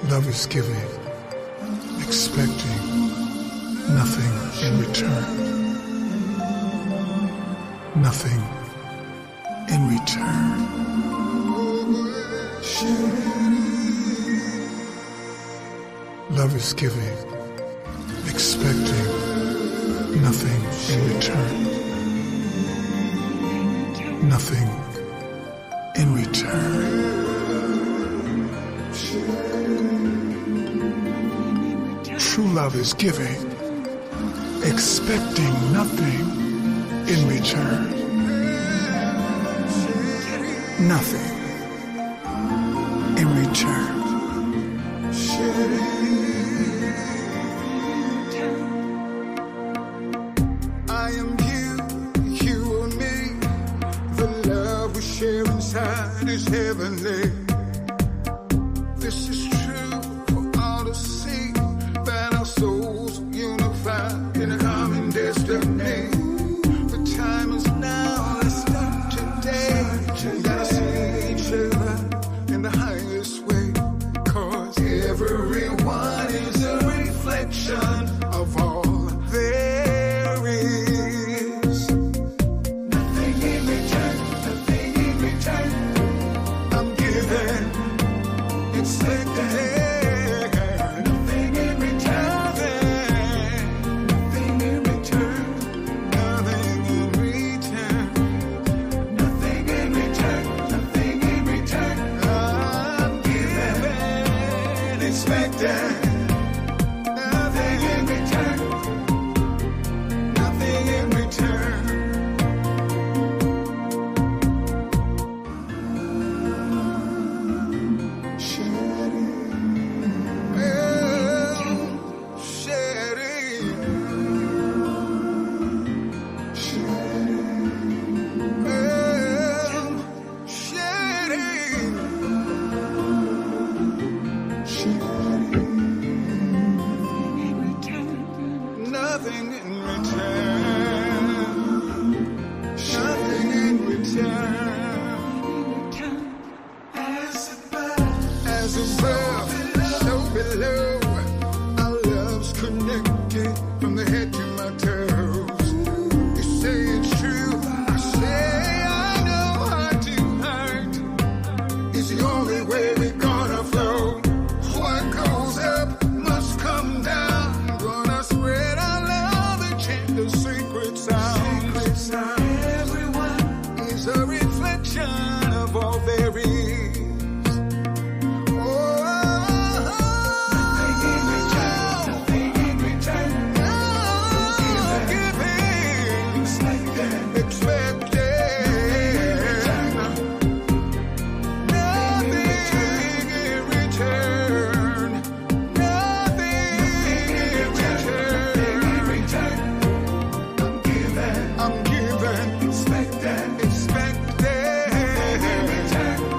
Love is giving, expecting nothing in return. Nothing in return. Love is giving, expecting nothing in return. Nothing in return. True love is giving, expecting nothing in return. Nothing in return. I am you, you and me. The love we share inside is heavenly. This is true for all to see, that our souls unified in a common destiny. The time is now, let's start today. We gotta see each other in the highest way, 'cause everyone is a reflection of all there is. Nothing in return, nothing in return. I'm giving, expecting. Nothing in return, nothing in return, nothing in return, nothing in return, nothing in return. I'm giving, expecting. Nothing in return, nothing in return. Nothing in return, nothing in return. As above, so below, our love's connected from the head to my toes. You say it's true, I say I know heart to heart is the only way we're gonna flow. What goes up must come down. Gonna spread our love and chant the secret sound. Everyone is a reflection of all there is. Nothing in return, nothing in return. Giving, expecting. Nothing in return, nothing in return. I'm giving, expecting. Nothing in return.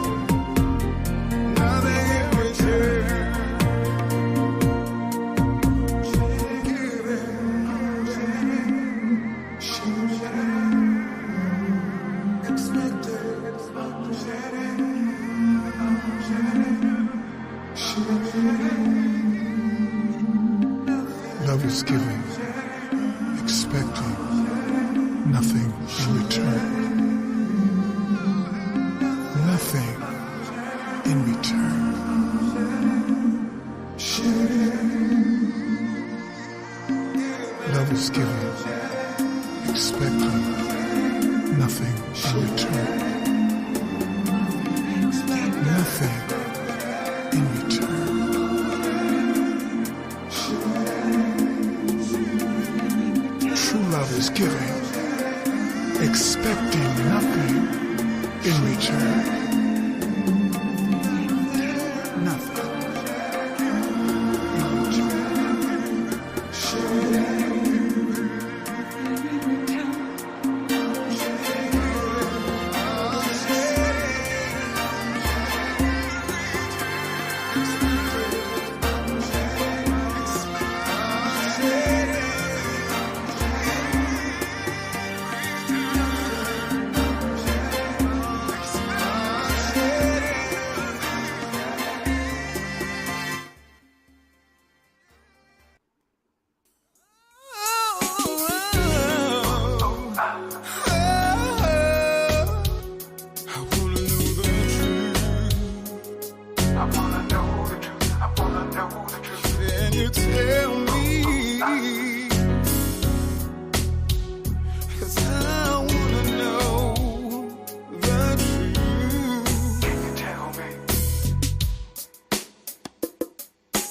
Love is giving, expecting nothing in return. Nothing in return. Love is giving, expecting nothing in return. Nothing in return. True love is giving, expecting nothing in return. Nothing in return.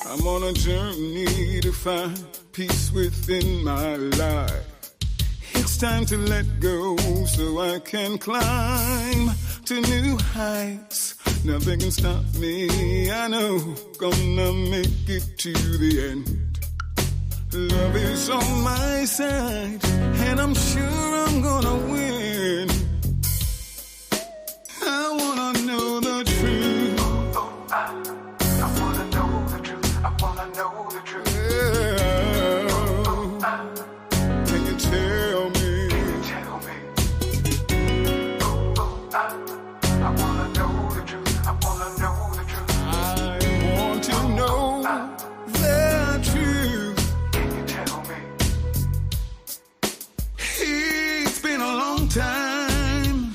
I'm on a journey to find peace within my life. It's time to let go so I can climb to new heights. Nothing can stop me, I know, gonna make it to the end. Love is on my side, and I'm sure I'm gonna win. I wanna know the truth. I wanna know the truth. I wanna know the truth. Yeah. Can you tell me? I wanna know the truth. I wanna know the truth. I want to know the truth. Can you tell me? It's been a long time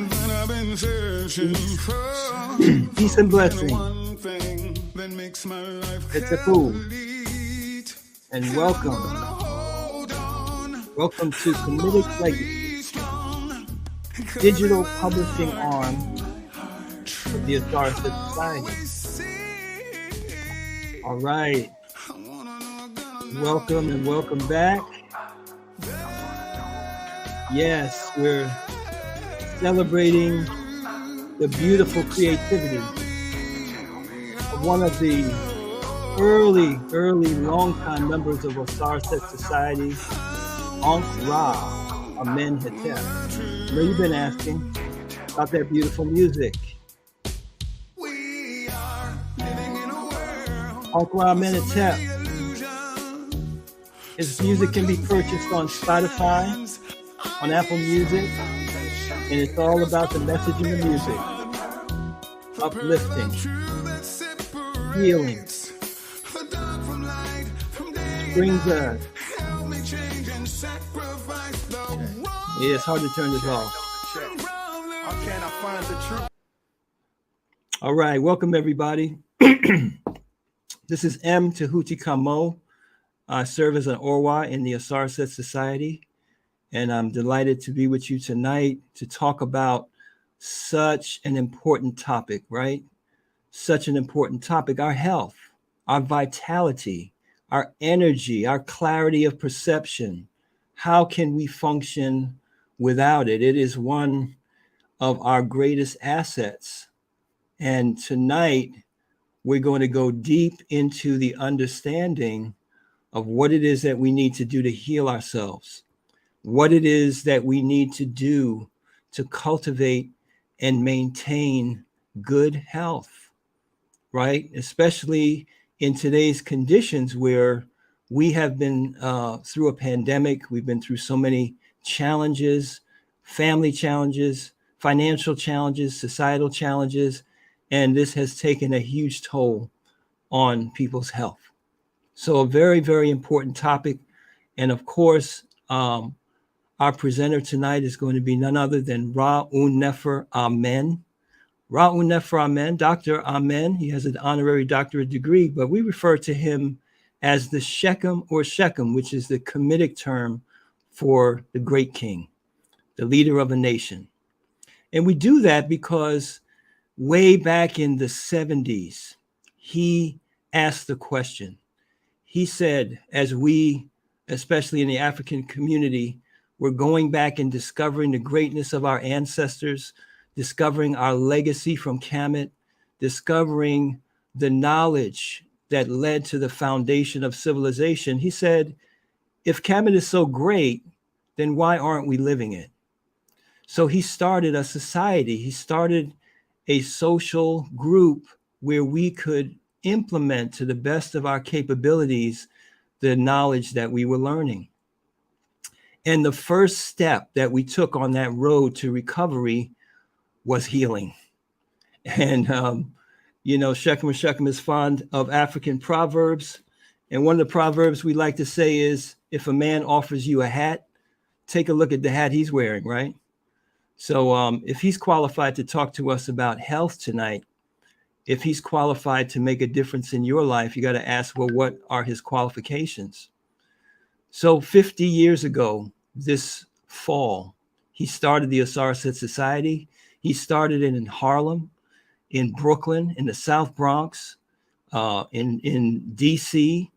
that I've been searching for peace and blessing. one thing that makes my life It's a fool. complete. And welcome to Comedic Legacy, digital publishing arm of the Authority Society. All right. Welcome and welcome back. Yes, we're celebrating the beautiful creativity of one of the early, long-time members of Authority Society, Ankh Ra, Amen Hetep. I know you've been asking about that beautiful music. Ankh Ra, Amen Hetep. His music can be purchased on Spotify, on Apple Music, and it's all about the message in the music. Uplifting, healing, brings us. Yeah, it's hard to turn this off. All right, welcome everybody. This is M. Tahuti Kamo. I serve as an Orwa in the Asarset Society, and I'm delighted to be with you tonight to talk about such an important topic, right? Such an important topic, our health, our vitality, our energy, our clarity of perception. How can we function without it? It is one of our greatest assets. And tonight, we're going to go deep into the understanding of what it is that we need to do to heal ourselves, what it is that we need to do to cultivate and maintain good health, right? Especially in today's conditions where we have been through a pandemic, we've been through so many challenges, family challenges, financial challenges, societal challenges, and this has taken a huge toll on people's health. So a very, very important topic. And of course, our presenter tonight is going to be none other than Ra'un Nefer Amen. Ra'un Nefer Amen, Dr. Amen. He has an honorary doctorate degree, but we refer to him as the Shechem or Shechem, which is the Kemetic term for the great king, the leader of a nation. And we do that because way back in the 70s, he asked the question. He said, as we, especially in the African community, we're going back and discovering the greatness of our ancestors, discovering our legacy from Kemet, discovering the knowledge that led to the foundation of civilization. He said, if Kemet is so great, then why aren't we living it? So he started a society. He started a social group where we could implement to the best of our capabilities the knowledge that we were learning. And the first step that we took on that road to recovery was healing. And, Shechem is fond of African proverbs. And one of the proverbs we like to say is, if a man offers you a hat, take a look at the hat he's wearing, right? So if he's qualified to talk to us about health tonight, if he's qualified to make a difference in your life, you got to ask, well, what are his qualifications? So 50 years ago, this fall, he started the Asarset Society. He started it in Harlem, in Brooklyn, in the South Bronx, in DC,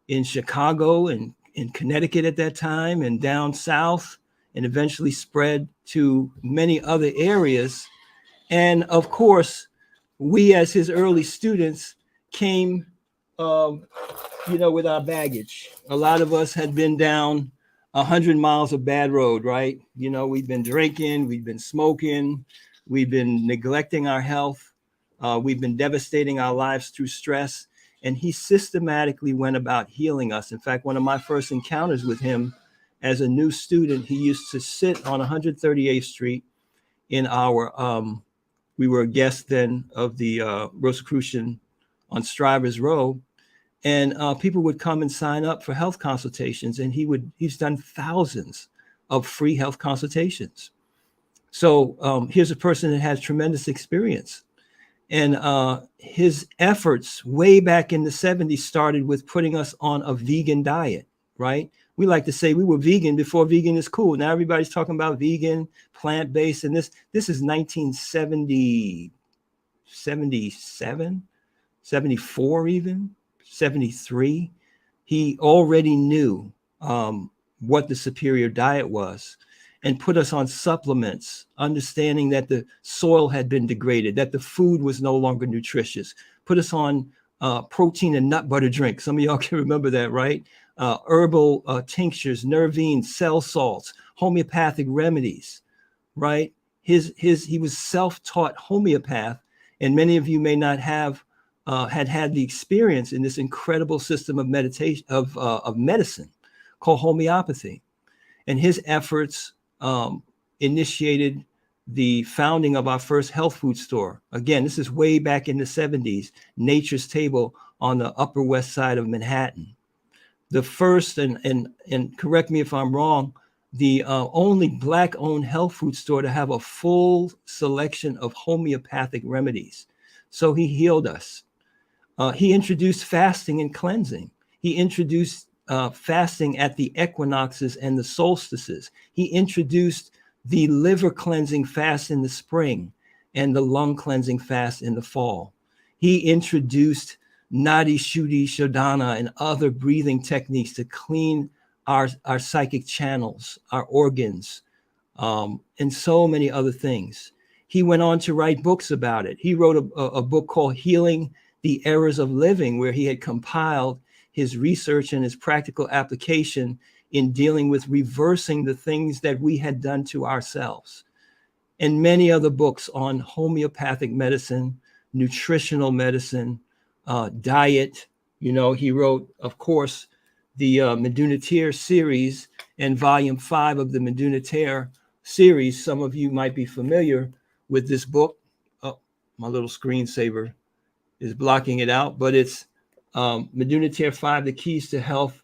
in Chicago, and in Connecticut at that time, and down south, and eventually spread to many other areas. And of course, we as his early students came, with our baggage. A lot of us had been down 100 miles of bad road, right? We've been drinking, we've been smoking, we've been neglecting our health, we've been devastating our lives through stress. And he systematically went about healing us. In fact, one of my first encounters with him as a new student, he used to sit on 138th Street in our, we were a guest then of the Rosicrucian on Strivers Row. And people would come and sign up for health consultations. And he's done thousands of free health consultations. So here's a person that has tremendous experience. And his efforts way back in the 70s started with putting us on a vegan diet, right? We like to say we were vegan before vegan is cool. Now everybody's talking about vegan, plant-based, and this is 1970, 77, 74 even, 73. He already knew what the superior diet was, and put us on supplements, understanding that the soil had been degraded, that the food was no longer nutritious, put us on protein and nut butter drink. Some of y'all can remember that, right? Herbal tinctures, nervine, cell salts, homeopathic remedies, right? He was self-taught homeopath, and many of you may not have had the experience in this incredible system of meditation, of medicine called homeopathy. And his efforts initiated the founding of our first health food store. Again, this is way back in the 70s, Nature's Table on the Upper West Side of Manhattan. The first, and correct me if I'm wrong, the only Black-owned health food store to have a full selection of homeopathic remedies. So he healed us. He introduced fasting and cleansing. He introduced fasting at the equinoxes and the solstices. He introduced the liver cleansing fast in the spring and the lung cleansing fast in the fall. He introduced Nadi Shuddhi Shodhana and other breathing techniques to clean our psychic channels, our organs, and so many other things. He went on to write books about it. He wrote a book called Healing the Errors of Living, where he had compiled his research and his practical application in dealing with reversing the things that we had done to ourselves. And many other books on homeopathic medicine, nutritional medicine, diet. He wrote, of course, the Medunatir series and volume 5 of the Medunatir series. Some of you might be familiar with this book. Oh, my little screensaver is blocking it out, but it's Medunatir 5, The Keys to Health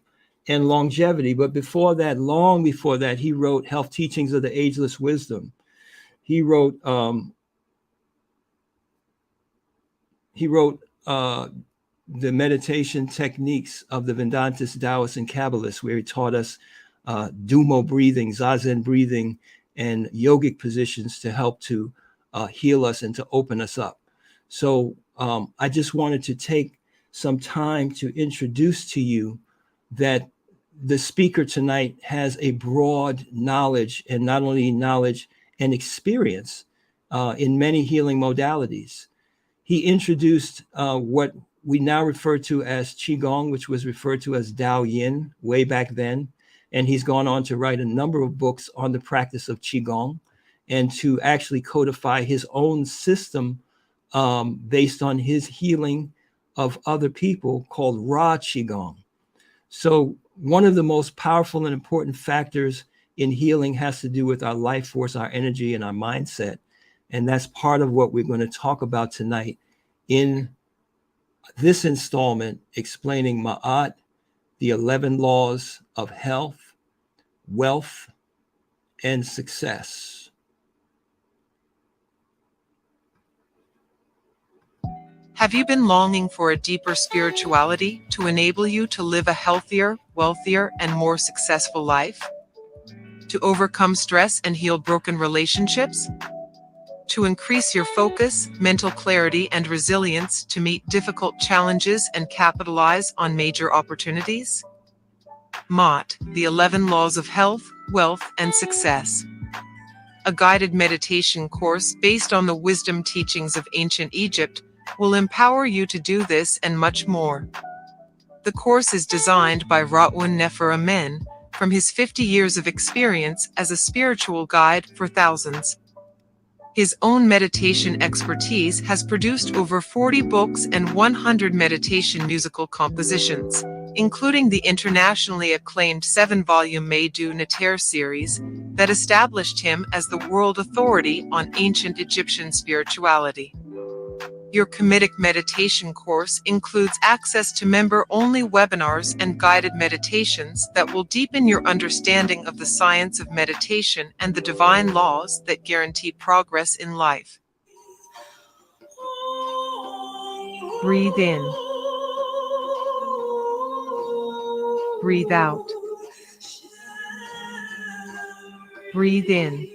and Longevity. But before that, long before that, he wrote Health Teachings of the Ageless Wisdom. He wrote the meditation techniques of the Vedantists, Taoists, and Kabbalists, where he taught us Dumo breathing, Zazen breathing, and yogic positions to help to heal us and to open us up. So I just wanted to take some time to introduce to you that the speaker tonight has a broad knowledge, and not only knowledge and experience in many healing modalities. He introduced what we now refer to as Qigong, which was referred to as Dao Yin way back then. And he's gone on to write a number of books on the practice of Qigong and to actually codify his own system based on his healing of other people called Ra Qigong. So one of the most powerful and important factors in healing has to do with our life force, our energy, and our mindset. And that's part of what we're going to talk about tonight in this installment, explaining Maat, the 11 laws of health, wealth, and success. Have you been longing for a deeper spirituality to enable you to live a healthier, wealthier, and more successful life? To overcome stress and heal broken relationships? to increase your focus, mental clarity, and resilience to meet difficult challenges and capitalize on major opportunities? Maat, the 11 Laws of Health, Wealth, and Success. A guided meditation course based on the wisdom teachings of ancient Egypt will empower you to do this and much more. The course is designed by Ra'un Nefer Amen from his 50 years of experience as a spiritual guide for thousands. His own meditation expertise has produced over 40 books and 100 meditation musical compositions, including the internationally acclaimed 7-volume Meidu Neter series that established him as the world authority on ancient Egyptian spirituality. Your Comedic Meditation course includes access to member-only webinars and guided meditations that will deepen your understanding of the science of meditation and the divine laws that guarantee progress in life. Breathe in. Breathe out. Breathe in.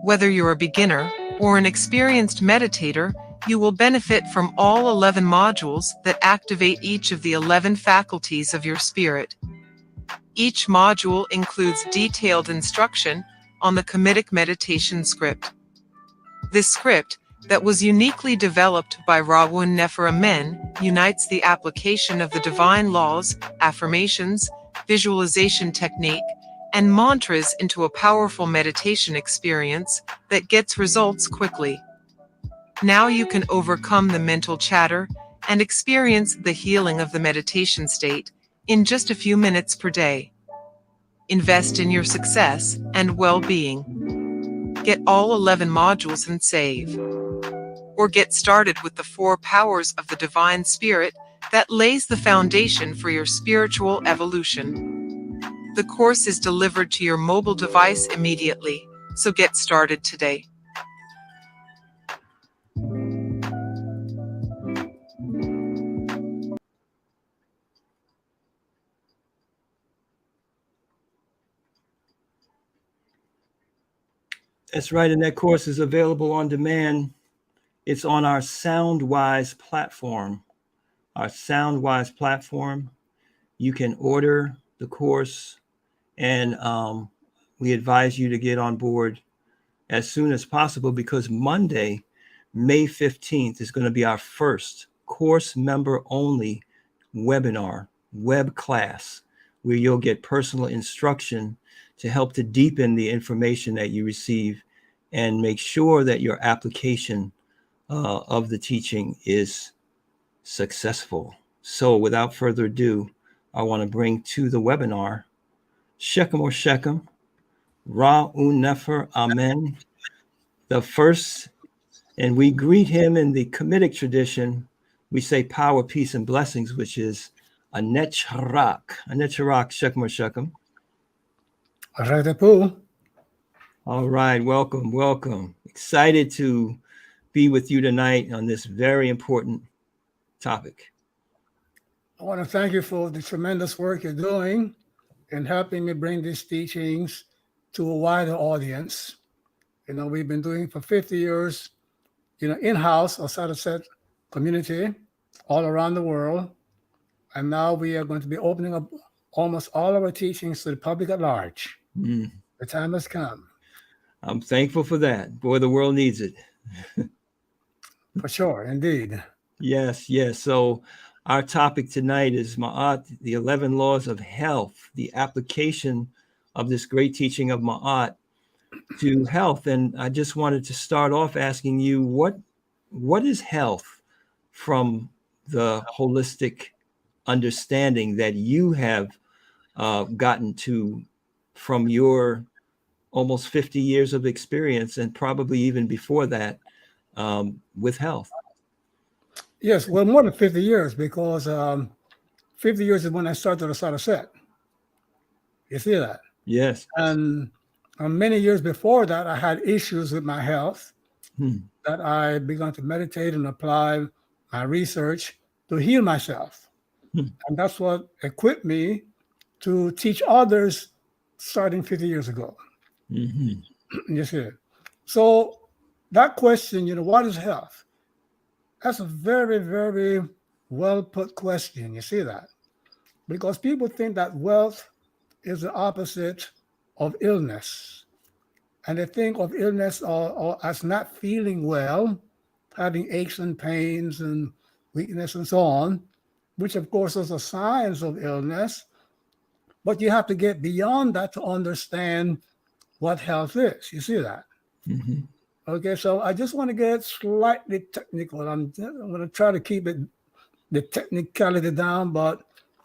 Whether you're a beginner or an experienced meditator, you will benefit from all 11 modules that activate each of the 11 faculties of your spirit. Each module includes detailed instruction on the Comedic Meditation script. This script, that was uniquely developed by Ra'un Nefer Amen, unites the application of the divine laws, affirmations, visualization technique, and mantras into a powerful meditation experience that gets results quickly. Now you can overcome the mental chatter and experience the healing of the meditation state in just a few minutes per day. Invest in your success and well-being. Get all 11 modules and save. Or get started with the 4 powers of the Divine Spirit that lays the foundation for your spiritual evolution. The course is delivered to your mobile device immediately, so get started today. That's right, and that course is available on demand. It's on our SoundWise platform. Our SoundWise platform. You can order the course, and we advise you to get on board as soon as possible, because Monday, May 15th, is going to be our first course member only webinar, web class, where you'll get personal instruction to help to deepen the information that you receive and make sure that your application of the teaching is successful. So without further ado, I want to bring to the webinar Shechem or Shechem, Ra'un Nefer Amen, the first, and we greet him in the Comedic tradition. We say power, peace, and blessings, which is Anet Sharak. Anet Sharak, Shechem or Shechem. All right, welcome, welcome. Excited to be with you tonight on this very important topic. I want to thank you for the tremendous work you're doing in helping me bring these teachings to a wider audience. You know, we've been doing for 50 years, you know, in-house or set community all around the world. And now we are going to be opening up almost all of our teachings to the public at large. The time has come. I'm thankful for that. Boy, the world needs it. For sure, indeed. Yes, yes. So our topic tonight is Maat, the 11 laws of health, the application of this great teaching of Maat to health. And I just wanted to start off asking you, what is health from the holistic understanding that you have gotten to from your almost 50 years of experience, and probably even before that, with health? Yes, well, more than 50 years, because 50 years is when I started a sort of set. You see that? Yes. And many years before that, I had issues with my health that I began to meditate and apply my research to heal myself. And that's what equipped me to teach others starting 50 years ago. You see. So that question, what is health? That's a very, very well put question. You see that? Because people think that wealth is the opposite of illness. And they think of illness or as not feeling well, having aches and pains and weakness and so on, which of course is a signs of illness. But you have to get beyond that to understand what health is. You see that? Mhm. Okay, so I just want to get slightly technical. I'm going to try to keep the technicality down, but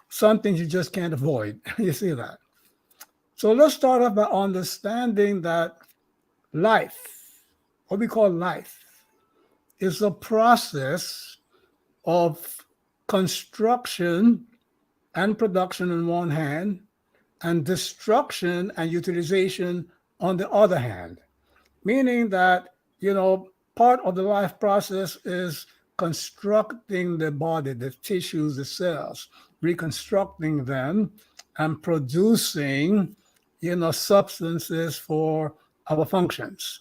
some things you just can't avoid. You see that? So let's start off by understanding that life, what we call life, is a process of construction and production on one hand, and destruction and utilization on the other hand. Meaning that, part of the life process is constructing the body, the tissues, the cells, reconstructing them and producing, substances for our functions.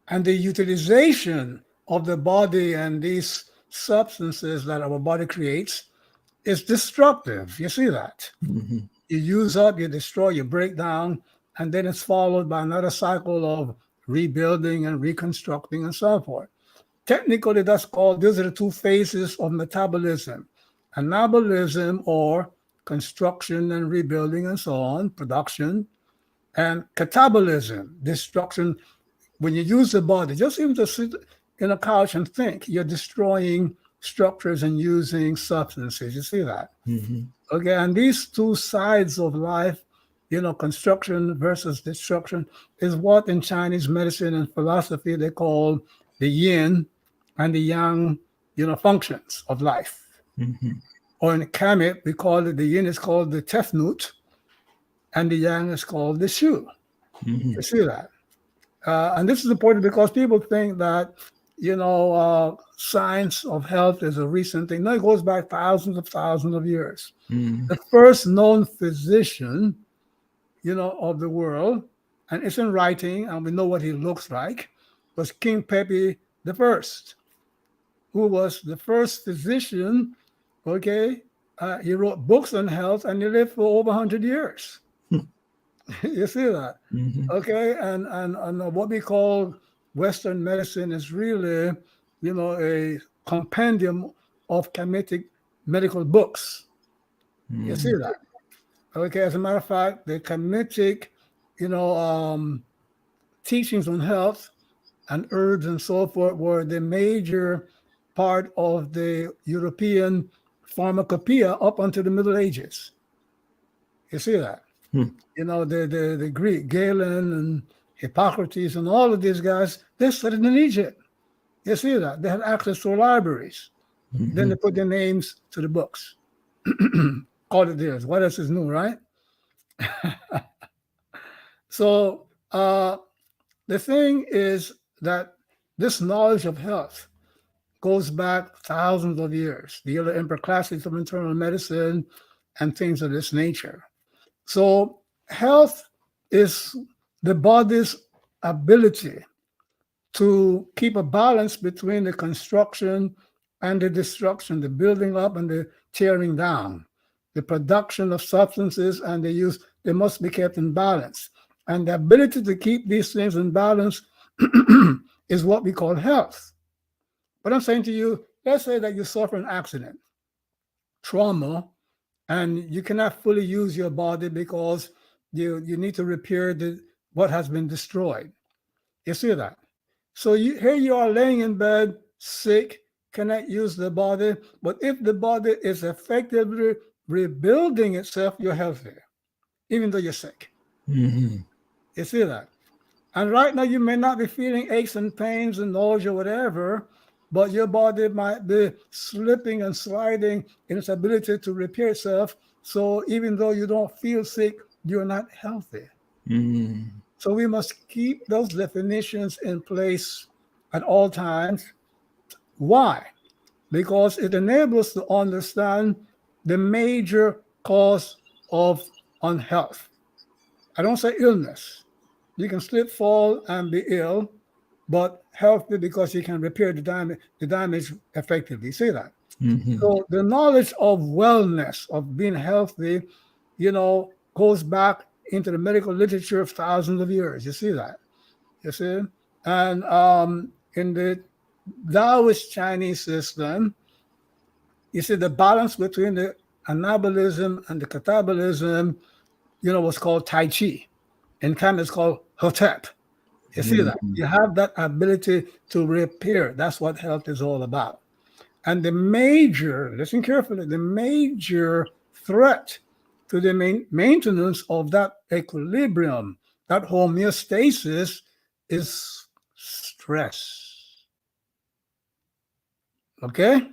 And the utilization of the body and these substances that our body creates is destructive. You see that? Mhm. You use up, you destroy, you break down, and then it's followed by another cycle of rebuilding and reconstructing and so forth. Technically, those are the two phases of metabolism: anabolism, or construction and rebuilding and so on, production, and catabolism, destruction. When you use the body, just even to sit in a couch and think, you're destroying structures and using substances. You see that? Mhm. Okay, and these two sides of life, construction versus destruction, is what in Chinese medicine and philosophy they call the yin and the yang, functions of life. Mhm. Or in Kemet, we call it, the yin is called the tefnut, and the yang is called the shu. Mhm. You see that? And this is important because people think that, science of health is a recent thing. No, it goes back thousands of years. Mhm. The first known physician, of the world, and it's in writing, and we know what he looks like, was King Pepe the First, who was the first physician. Okay, he wrote books on health, and he lived for over 100 years. You see that? Mhm. Okay, and what we call Western medicine is really, a compendium of Kemetic medical books. You see Mhm. that? Okay, as a matter of fact, the Kemetic, you know, um, teachings on health and herbs and so forth were the major part of the European pharmacopoeia up until the Middle Ages. You see that? Mhm. The Greek, Galen and Hippocrates and all of these guys, they studied in Egypt. You see that? They had access to libraries. Then they Mhm. put their names to the books. Called it theirs. What else is new, right? So the thing is that this knowledge of health goes back thousands of years. The other emperor classics of internal medicine and things of this nature. So health is the body's ability to keep a balance between the construction and the destruction, the building up and the tearing down, the production of substances and the use, they must be kept in balance. And the ability to keep these things in balance is what we call health. But I'm saying to you, let's say that you suffer an accident, trauma, and you cannot fully use your body because you need to repair what has been destroyed. You see that? So here you are laying in bed, sick, cannot use the body. But if the body is effectively rebuilding itself, you're healthy, even though you're sick. Mhm. You see that? And right now, you may not be feeling aches and pains and nausea, whatever, but your body might be slipping and sliding in its ability to repair itself. So even though you don't feel sick, you're not healthy. Mhm. So we must keep those definitions in place at all times. Why? Because it enables us to understand the major cause of unhealth. I don't say illness. You can slip, fall, and be ill, but healthy because you can repair the damage effectively. See that? Mm-hmm. So the knowledge of wellness, of being healthy, goes back into the medical literature of thousands of years. You see that? You see? And in the Taoist Chinese system, you see the balance between the anabolism and the catabolism, what's called Tai Chi. In China, it's called Hotep. You see that? Mm-hmm. You have that ability to repair. That's what health is all about. And listen carefully, the major threat to the maintenance of that equilibrium, that homeostasis, is stress. Okay?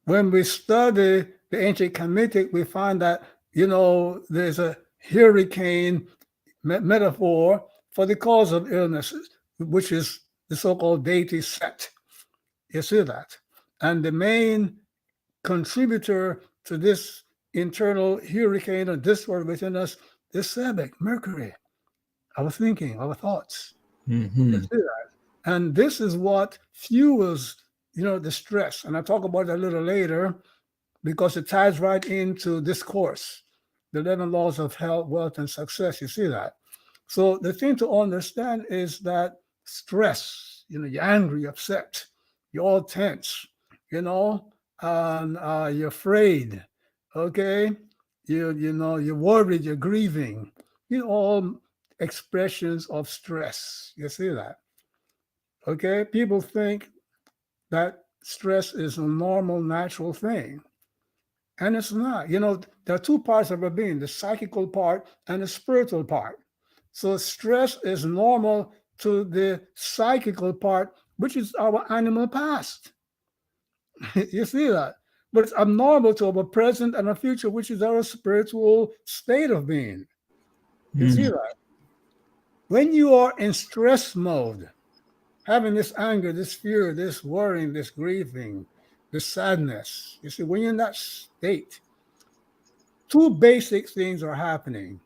When we study the ancient Kemetic, we find that, there's a hurricane metaphor for the cause of illnesses, which is the so-called deity Set. You see that? And the main contributor to this internal hurricane or discord within us is Sebek, Mercury, our thinking, our thoughts. Mm-hmm. You see that? And this is what fuels, the stress. And I'll talk about it a little later because it ties right into this course, the 11 laws of health, wealth, and success. You see that? So the thing to understand is that stress, you're angry, upset, you're all tense, and you're afraid, okay? You're worried, you're grieving, all expressions of stress. You see that? Okay? People think that stress is a normal, natural thing. And it's not. There are two parts of our being, the psychical part and the spiritual part. So stress is normal to the psychical part, which is our animal past. You see that? But it's abnormal to our present and our future, which is our spiritual state of being. You see that? When you are in stress mode, having this anger, this fear, this worrying, this grieving, this sadness, you see, when you're in that state, two basic things are happening.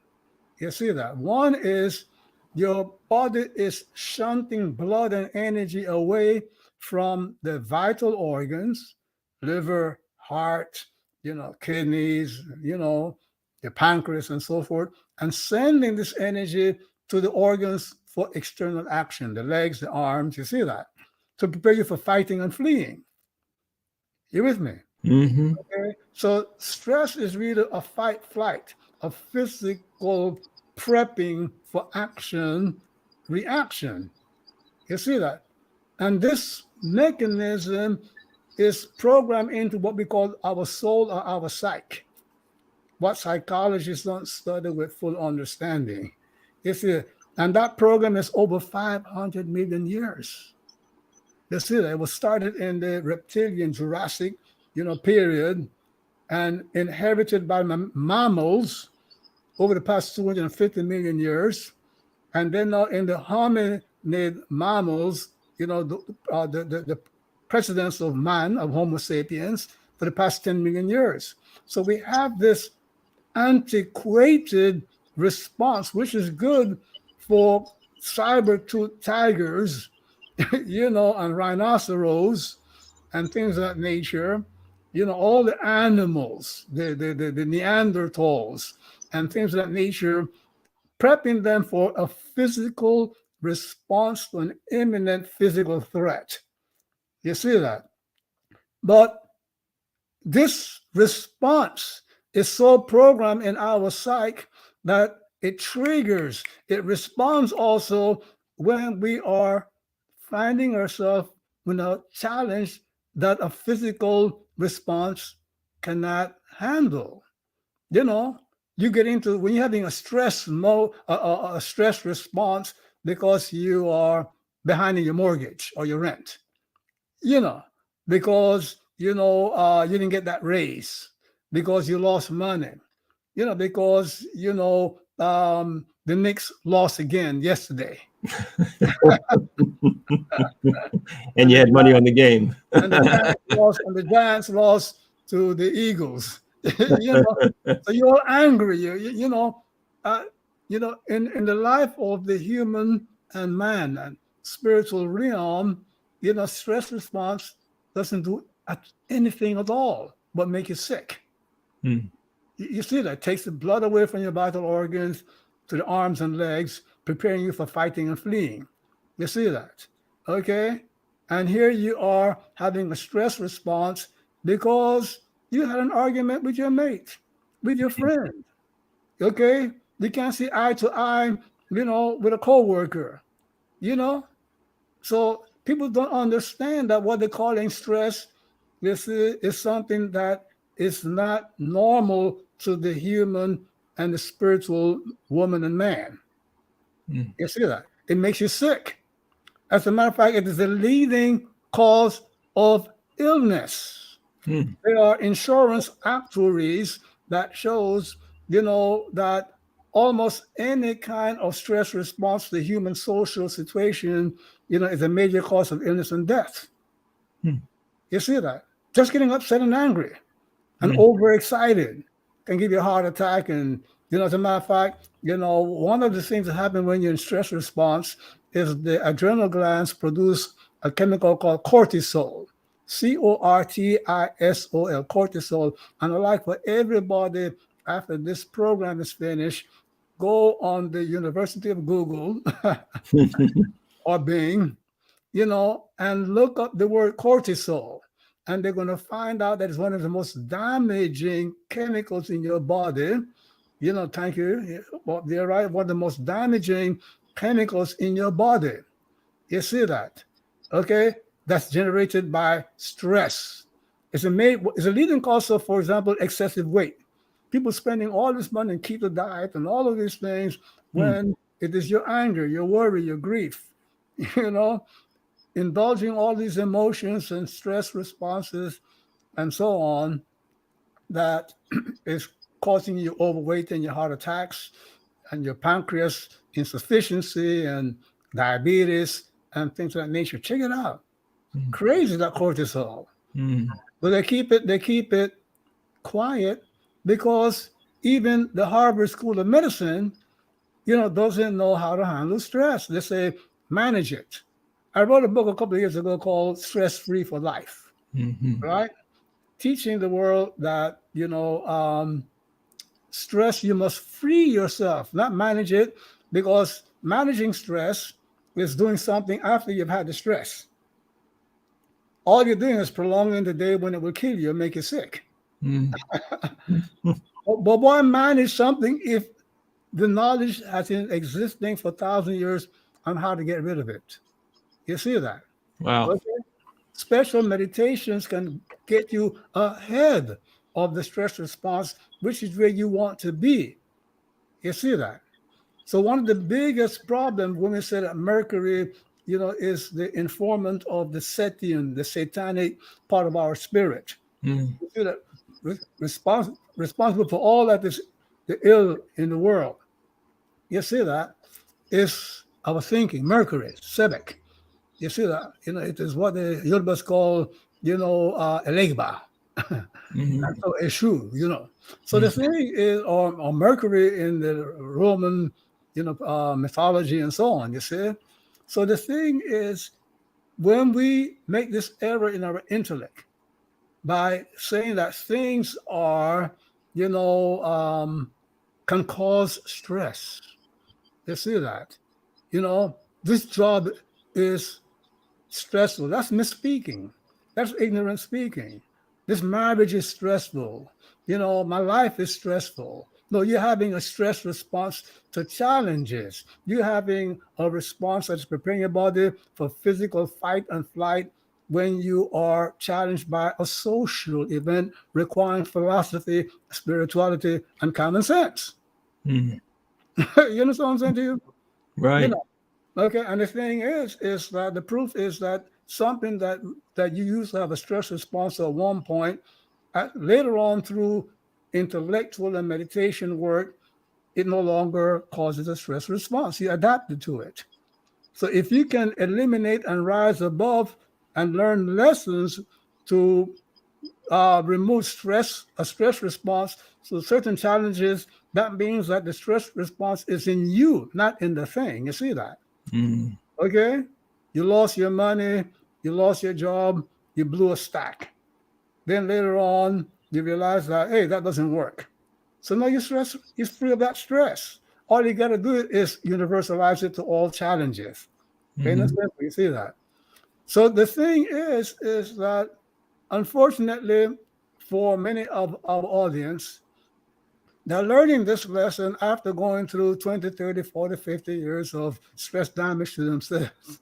You see that? One is your body is shunting blood and energy away from the vital organs, liver, heart, kidneys, the pancreas and so forth, and sending this energy to the organs for external action, the legs, the arms, you see that, to prepare you for fighting and fleeing. You with me? Mm-hmm. Okay? So stress is really a fight, flight, a physical prepping for action, reaction. You see that? And this mechanism is programmed into what we call our soul or our psyche, what psychologists don't study with full understanding. You see, and that program is over 500 million years. You see that? It was started in the reptilian Jurassic, period, and inherited by mammals over the past 250 million years. And then now in the hominid mammals, the precedence of man, of Homo sapiens, for the past 10 million years. So we have this antiquated response, which is good for saber-toothed tigers, and rhinoceros and things of that nature, all the animals, the Neanderthals and things of that nature, prepping them for a physical response to an imminent physical threat. You see that? But this response is so programmed in our psyche that it triggers, it responds also when we are finding ourselves with a challenge that a physical response cannot handle. You get into when you're having a stress mode, a stress response because you are behind in your mortgage or your rent, because you didn't get that raise, because you lost money, because the Knicks lost again yesterday. And you had money on the game. and the Giants lost to the Eagles. So you're angry. In the life of the human and man and spiritual realm, stress response doesn't do anything at all but make you sick. Mm. You see that? It takes the blood away from your vital organs to the arms and legs, preparing you for fighting and fleeing. You see that? Okay? And here you are having a stress response because you had an argument with your mate, with your friend. Okay? You can't see eye to eye, with a coworker. You know? So people don't understand that what they're calling stress is something that is not normal to the human and the spiritual woman and man. Mm. You see that? It makes you sick. As a matter of fact, it is the leading cause of illness. Mm. There are insurance actuaries that shows, that almost any kind of stress response to the human social situation, is a major cause of illness and death. Hmm. You see that? Just getting upset and angry and Mm. overexcited can give you a heart attack. And, as a matter of fact, one of the things that happen when you're in stress response is the adrenal glands produce a chemical called cortisol. Cortisol, cortisol. And I'd like for everybody, after this program is finished, go on the University of Google or Bing, and look up the word cortisol. And they're going to find out that it's one of the most damaging chemicals in your body. Thank you. Well, they're right. One of the most damaging chemicals in your body. You see that? Okay? That's generated by stress. It's a leading cause of, for example, excessive weight. People spending all this money and keep the diet and all of these things when it is your anger, your worry, your grief, indulging all these emotions and stress responses and so on that is causing you overweight and your heart attacks and your pancreas insufficiency and diabetes and things of that nature. Check it out. Crazy, that cortisol. Mm. But they keep it quiet because even the Harvard School of Medicine, doesn't know how to handle stress. They say manage it. I wrote a book a couple of years ago called Stress Free for Life, Mhm. right? Teaching the world that, stress, you must free yourself, not manage it, because managing stress is doing something after you've had the stress. All you're doing is prolonging the day when it will kill you and make you sick. Mm. But why manage something if the knowledge has been existing for 1,000 years on how to get rid of it? You see that? Wow. Okay? Special meditations can get you ahead of the stress response, which is where you want to be. You see that? So one of the biggest problems when we say that Mercury, is the informant of the Setian, the satanic part of our spirit. Mm. You see that responsible for all that is the ill in the world. You see that is our thinking, Mercury, Sebek. You see that, it is what the Yorubas call, Elegba. Mhm. So Eshu, So the thing is, or Mercury in the Roman, mythology and so on, you see. So the thing is, when we make this error in our intellect by saying that things are, can cause stress, you see that, this job is stressful. That's misspeaking. That's ignorant speaking. This marriage is stressful. My life is stressful. No, you're having a stress response to challenges. You're having a response that's preparing your body for physical fight and flight when you are challenged by a social event requiring philosophy, spirituality, and common sense. Mm. You understand what I'm saying to you? Right. Okay, and the thing is that the proof is that something that you used to have a stress response at one point, later on through intellectual and meditation work, it no longer causes a stress response. You adapted to it. So if you can eliminate and rise above and learn lessons to remove a stress response, so certain challenges that means that the stress response is in you, not in the thing. You see that? Mm. Okay? You lost your money, you lost your job, you blew a stack. Then later on, you realize that, hey, that doesn't work. So now you're free of that stress. All you got to do is universalize it to all challenges. Okay, in a Mhm. sense, you see that. So the thing is that unfortunately, for many of our audience, they're learning this lesson after going through 20, 30, 40, 50 years of stress damage to themselves.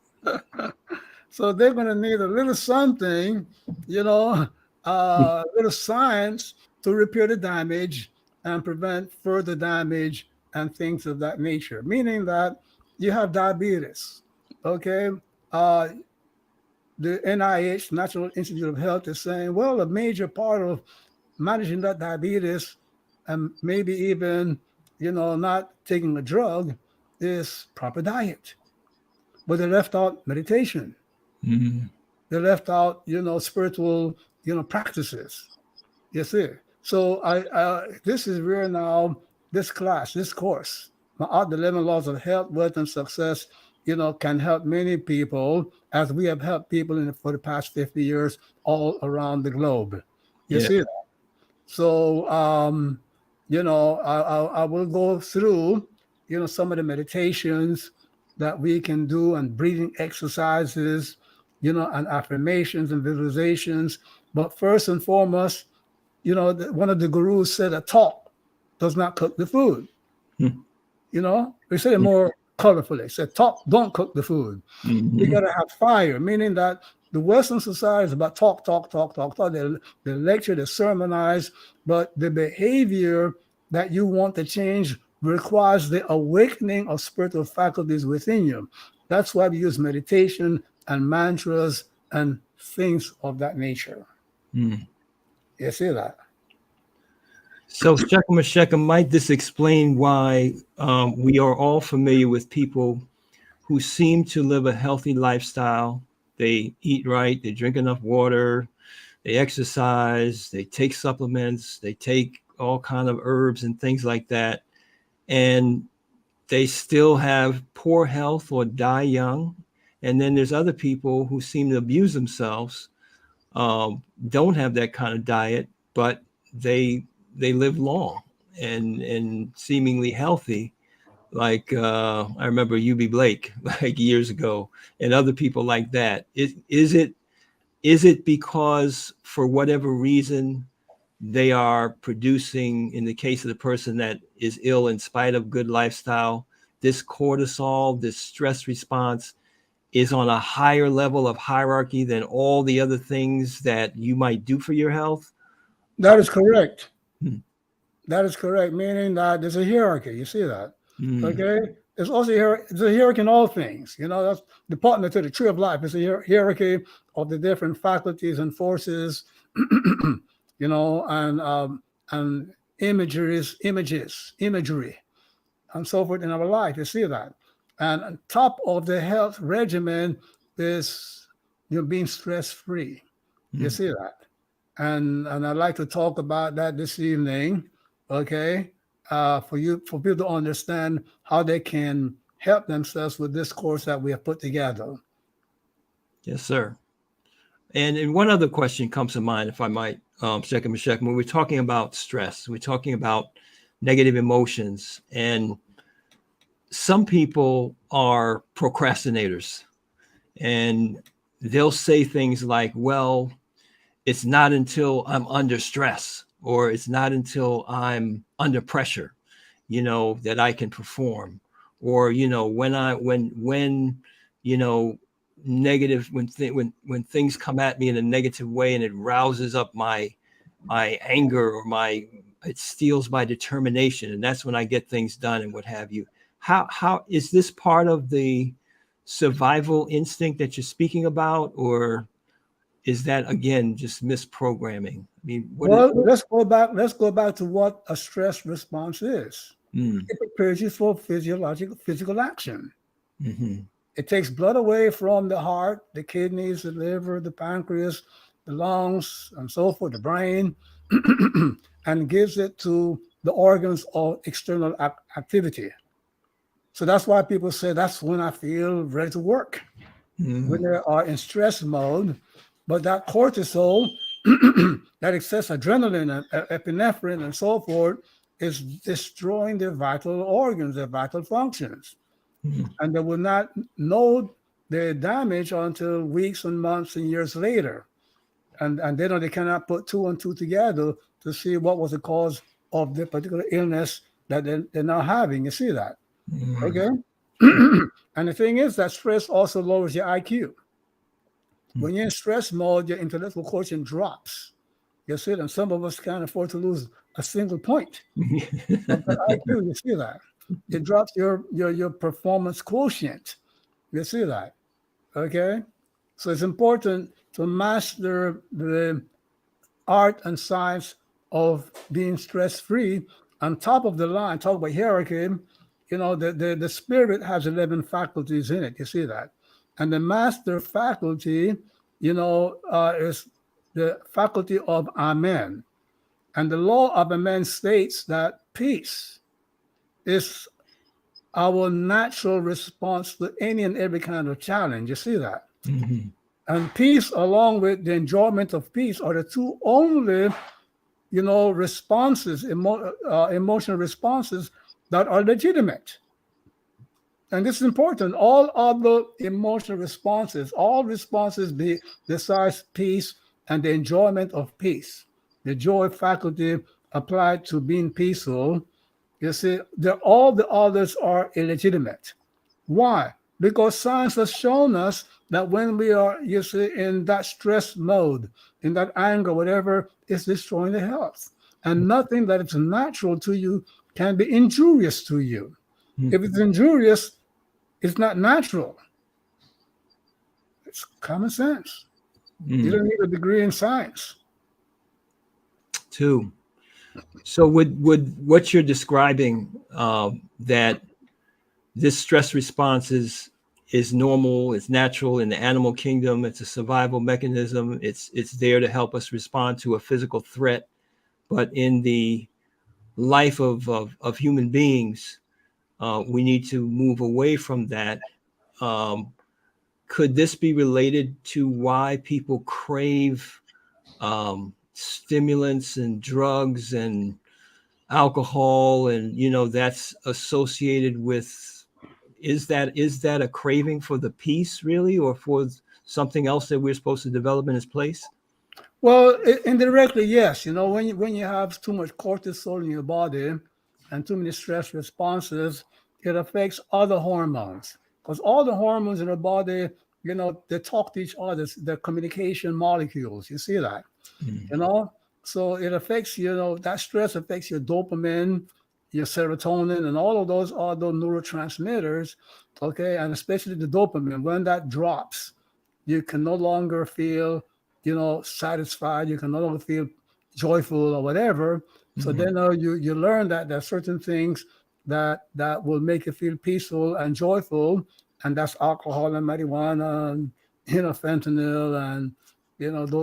So they're going to need a little something, a little science to repair the damage and prevent further damage and things of that nature. Meaning that you have diabetes, okay? Uh, the NIH, National Institute of Health, is saying, well, a major part of managing that diabetes and maybe even, not taking a drug is proper diet. But they left out meditation. Mhm. They left out, spiritual, practices. You see. So this is where now this class, this course, Maat, the 11 Laws of Health, Wealth, and Success, can help many people as we have helped people for the past 50 years all around the globe. You Yeah. see that? So, I will go through, some of the meditations that we can do and breathing exercises, and affirmations and visualizations. But first and foremost, one of the gurus said a talk does not cook the food. Hmm. They said it more colorfully. Said talk don't cook the food. You Mhm. got to have fire, meaning that the Western society is about talk, talk, talk, talk, talk. They lecture, they sermonize, but the behavior that you want to change requires the awakening of spiritual faculties within you. That's why we use meditation and mantras and things of that nature. Mm. You see that? So, Shechem or Shechem, might this explain why we are all familiar with people who seem to live a healthy lifestyle? They eat right, they drink enough water, they exercise, they take supplements, they take all kind of herbs and things like that, and they still have poor health or die young. And then there's other people who seem to abuse themselves, don't have that kind of diet, but they live long and seemingly healthy. Like I remember UB Blake like years ago, and other people like that. Is it because for whatever reason they are producing, in the case of the person that is ill in spite of good lifestyle, this cortisol, this stress response is on a higher level of hierarchy than all the other things that you might do for your health? That is correct. Hmm. That is correct, meaning that there's a hierarchy. You see that? Mm. Okay? There's also there's a hierarchy in all things. That's the partner to the tree of life. It's a hierarchy of the different faculties and forces, and imagery, and so forth in our life. You see that? And on top of the health regimen is being stress free. You Mm. see that? And I'd like to talk about that this evening, okay? For people to understand how they can help themselves with this course that we have put together. Yes, sir. And one other question comes to mind, if I might, Shechem and Shechem. When we're talking about stress, we're talking about negative emotions, and some people are procrastinators, and they'll say things like, well, it's not until I'm under stress, or it's not until I'm under pressure, that I can perform. Or, when you know negative, when things come at me in a negative way and it rouses up my anger, or it steals my determination, and that's when I get things done and what have you. How is this part of the survival instinct that you're speaking about, or is that again just misprogramming? I mean, what is? Well, let's go back. Let's go back to what a stress response is. Mm. It prepares you for physical action. Hmm. It takes blood away from the heart, the kidneys, the liver, the pancreas, the lungs, and so forth, the brain, and gives it to the organs of external activity. So that's why people say that's when I feel ready to work, when they are in stress mode. But that cortisol, that excess adrenaline and epinephrine and so forth is destroying their vital organs, their vital functions. And they will not know their damage until weeks and months and years later. And they cannot put two and two together to see what was the cause of the particular illness that they're now having. You see that? Okay. And the thing is that stress also lowers your IQ. When you're in stress mode, your intellectual quotient drops. You see, and some of us can't afford to lose a single point of the IQ. You see that? It drops your performance quotient. You see that? Okay. So it's important to master the art and science of being stress-free. On top of the line, talk about hierarchy, the spirit has 11 faculties in it. You see that? And the master faculty, is the faculty of Amen. And the law of Amen states that peace is our natural response to any and every kind of challenge. You see that? And peace, along with the enjoyment of peace, are the two only, responses, emotional responses that are legitimate. And this is important. All other emotional responses, all responses besides peace and the enjoyment of peace, the joy faculty applied to being peaceful, you see, all the others are illegitimate. Why? Because science has shown us that when we are, you see, in that stress mode, in that anger, whatever, is destroying the health. And nothing that is natural to you can be injurious to you. If it's injurious, it's not natural. It's common sense. You don't need a degree in science. Two. So would what you're describing, that this stress response is normal, it's natural in the animal kingdom, it's a survival mechanism, it's there to help us respond to a physical threat, but in the life of human beings, we need to move away from that. Could this be related to why people crave stimulants and drugs and alcohol, and that's associated with, is that a craving for the peace, really, or for something else that we're supposed to develop in its place? Well, indirectly, yes. When you have too much cortisol in your body and too many stress responses, it affects other hormones, because all the hormones in the body, they talk to each other. They're communication molecules. You see that? So it affects, that stress affects your dopamine, your serotonin, and all of those other neurotransmitters. Okay. And especially the dopamine. When that drops, you can no longer feel, satisfied. You can no longer feel joyful or whatever. So then you learn that there are certain things that will make you feel peaceful and joyful. And that's alcohol and marijuana and, fentanyl and,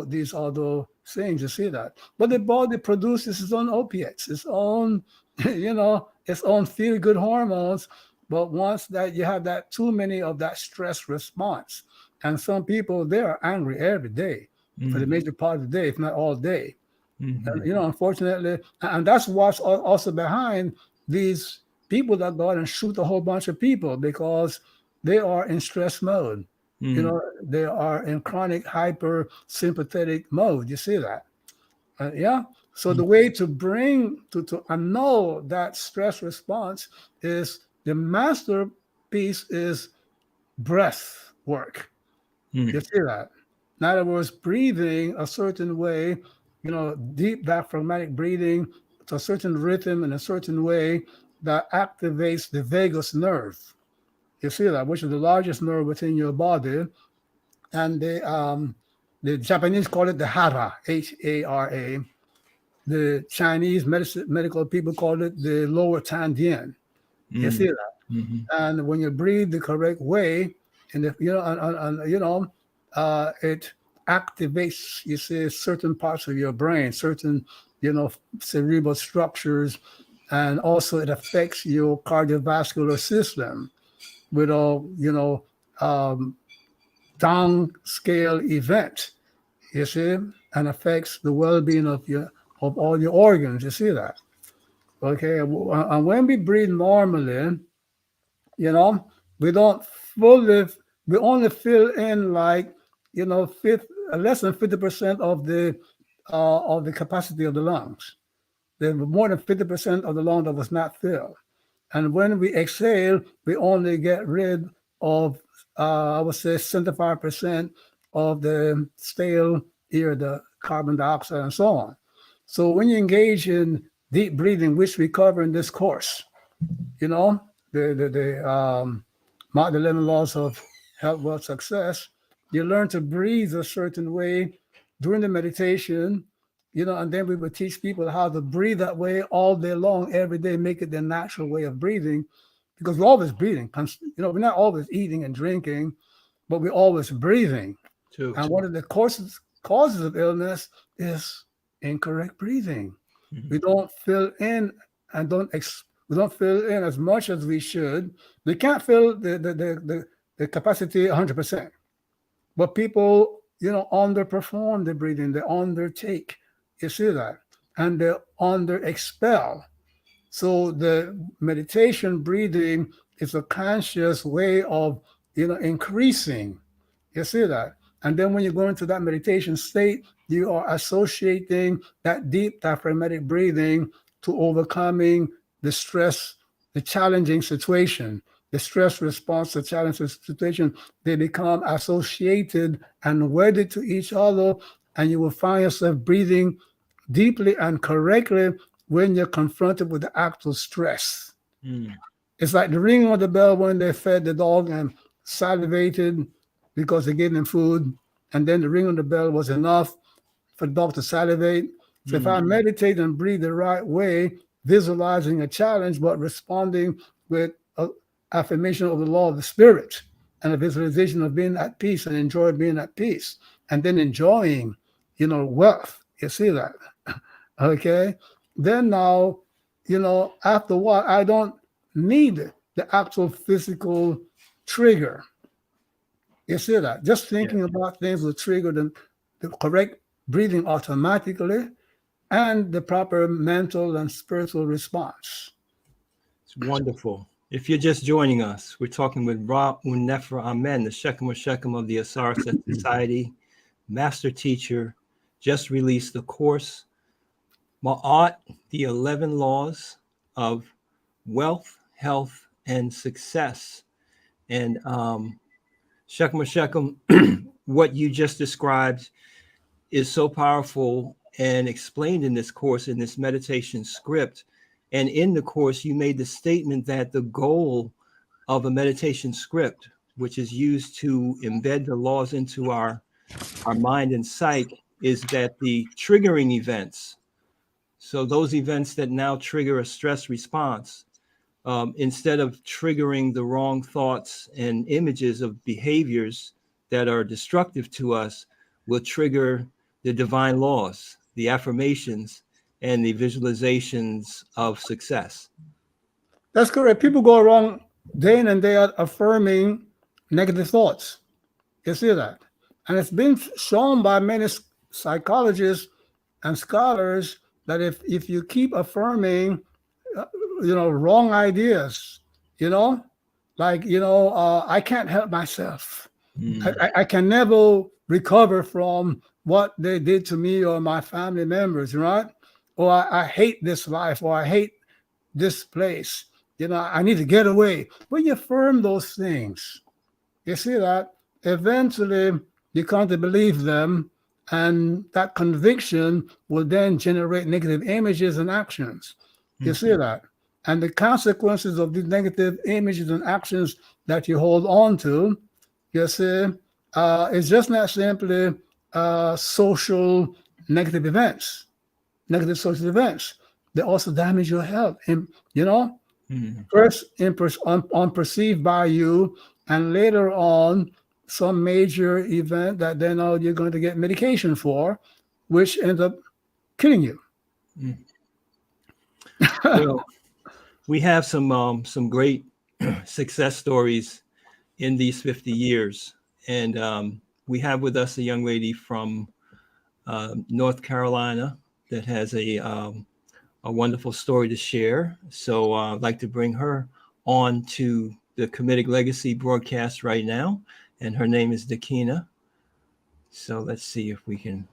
these other things. You see that? But the body produces its own opiates, its own, its own feel-good hormones. But once that you have that too many of that stress response, and some people, they are angry every day for the major part of the day, if not all day. And, unfortunately, and that's what's also behind these people that go out and shoot a whole bunch of people, because they are in stress mode. They are in chronic hyper sympathetic mode. You see that? So the way to bring to annul that stress response is, the masterpiece is breath work. You see that? In other words, breathing a certain way, deep diaphragmatic breathing to a certain rhythm in a certain way that activates the vagus nerve. You see that, which is the largest nerve within your body. And the Japanese call it the hara, Hara. The Chinese medical people call it the lower Tandian. You see that? And when you breathe the correct way, and if it activates, certain parts of your brain, certain, cerebral structures, and also it affects your cardiovascular system with all, downscale event, you see, and affects the well-being of all your organs. You see that? Okay. And when we breathe normally, you know, we don't fully, we only fill in like, less than 50% of the capacity of the lungs. There's more than 50% of the lung that was not filled. And when we exhale, we only get rid of, I would say, 75% of the stale air, the carbon dioxide, and so on. So when you engage in deep breathing, which we cover in this course, you know, the Maat 11 laws of health, wealth, success, you learn to breathe a certain way during the meditation, and then we would teach people how to breathe that way all day long, every day, make it their natural way of breathing, because we're always breathing. We're not always eating and drinking, but we're always breathing. True. And one of the causes of illness is incorrect breathing. We don't fill in and we don't fill in as much as we should. We can't fill the capacity 100%. But people, underperform the breathing. They undertake. You see that? And they under expel. So the meditation breathing is a conscious way of, increasing. You see that? And then when you go into that meditation state, you are associating that deep diaphragmatic breathing to overcoming the stress, the challenging situation, the stress response to challenging situation. They become associated and wedded to each other, and you will find yourself breathing deeply and correctly when you're confronted with the actual stress. It's like the ringing of the bell when they fed the dog and salivated because they gave them food, and then the ring of the bell was enough for the dog to salivate. So if I meditate and breathe the right way, visualizing a challenge, but responding with an affirmation of the law of the spirit and a visualization of being at peace and enjoy being at peace, and then enjoying, wealth. You see that? Okay. Then now, after a while, I don't need the actual physical trigger. You see that? Just thinking about things will trigger the correct breathing automatically and the proper mental and spiritual response. It's wonderful. If you're just joining us, we're talking with Ra Unnefer Amen, the Shechem of the Asarset Society, master teacher, just released the course, Maat, the 11 Laws of Wealth, Health, and Success. And Shechem, what you just described is so powerful and explained in this course, in this meditation script. And in the course, you made the statement that the goal of a meditation script, which is used to embed the laws into our mind and psyche, is that the triggering events, so those events that now trigger a stress response, instead of triggering the wrong thoughts and images of behaviors that are destructive to us, will trigger the divine laws, the affirmations, and the visualizations of success. That's correct. People go around day in and day out affirming negative thoughts. You see that? And it's been shown by many psychologists and scholars that if you keep affirming, wrong ideas, I can't help myself. I can never recover from what they did to me or my family members, right? Or I hate this life, or I hate this place. I need to get away. When you affirm those things, you see that eventually you come to believe them, and that conviction will then generate negative images and actions. You see that? And the consequences of these negative images and actions that you hold on to, you see, it's just not simply social negative events, negative social events. They also damage your health, first unperceived by you, and later on some major event that then you're going to get medication for, which ends up killing you. Well, we have some great success stories in these 50 years. And we have with us a young lady from North Carolina that has a wonderful story to share. So I'd like to bring her on to the Comedic Legacy broadcast right now. And her name is Dakina. So let's see if we can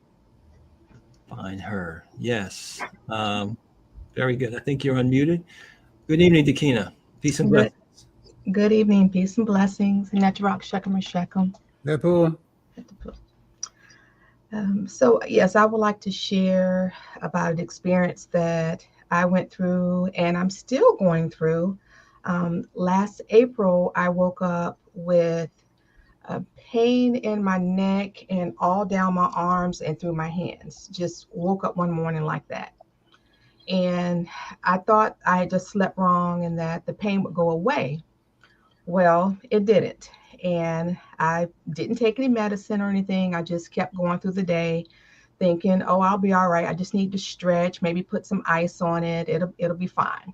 find her. Yes. Very good. I think you're unmuted. Good evening, Dakina. Peace and Good, blessings. good evening, peace and blessings. Netrok Shechem or Shechem. Therefore, So, yes, I would like to share about an experience that I went through and I'm still going through. Last April, I woke up with a pain in my neck and all down my arms and through my hands. Just woke up one morning like that. And I thought I had just slept wrong and that the pain would go away. Well, it didn't. And I didn't take any medicine or anything. I just kept going through the day thinking, oh, I'll be all right. I just need to stretch, maybe put some ice on it. It'll be fine.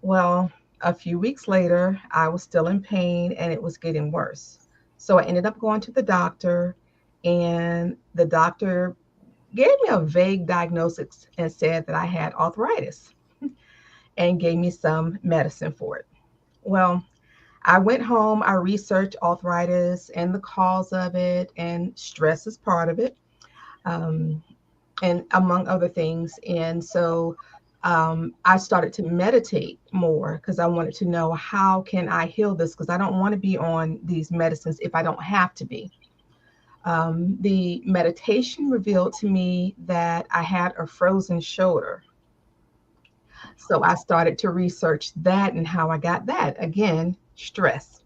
Well, a few weeks later, I was still in pain and it was getting worse. So I ended up going to the doctor, and the doctor gave me a vague diagnosis and said that I had arthritis and gave me some medicine for it. Well, I went home, I researched arthritis and the cause of it, and stress is part of it, um, and among other things. And so I started to meditate more because I wanted to know, how can I heal this? Because I don't want to be on these medicines if I don't have to be. The meditation revealed to me that I had a frozen shoulder. So I started to research that and how I got that. Again, stress.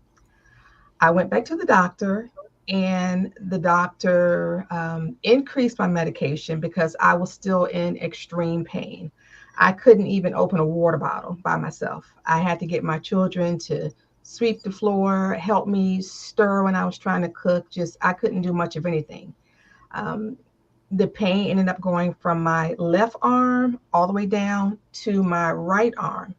I went back to the doctor, and the doctor increased my medication because I was still in extreme pain. I couldn't even open a water bottle by myself. I had to get my children to sweep the floor, help me stir when I was trying to cook. Just, I couldn't do much of anything. Um, the pain ended up going from my left arm all the way down to my right arm.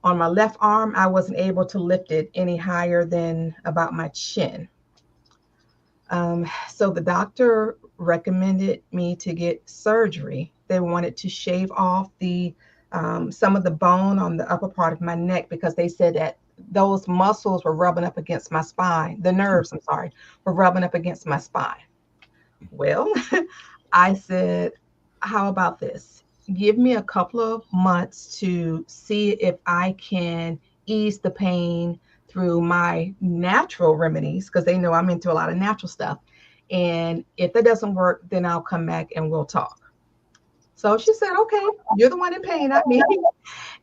On my left arm, I wasn't able to lift it any higher than about my chin. So the doctor recommended me to get surgery. They wanted to shave off the some of the bone on the upper part of my neck because they said that those muscles were rubbing up against my spine. The nerves, I'm sorry, were rubbing up against my spine. Well, I said, how about this? Give me a couple of months to see if I can ease the pain through my natural remedies, because they know I'm into a lot of natural stuff. And if that doesn't work, then I'll come back and we'll talk. So she said, okay, you're the one in pain, not me.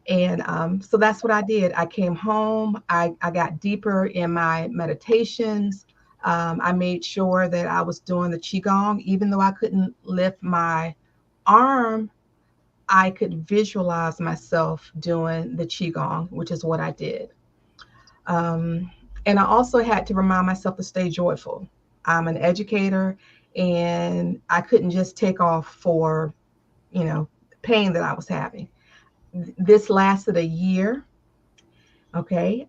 And so that's what I did. I came home. I got deeper in my meditations. I made sure that I was doing the Qigong. Even though I couldn't lift my arm, I could visualize myself doing the Qigong, which is what I did. And I also had to remind myself to stay joyful. I'm an educator, and I couldn't just take off for, pain that I was having. This lasted a year. Okay.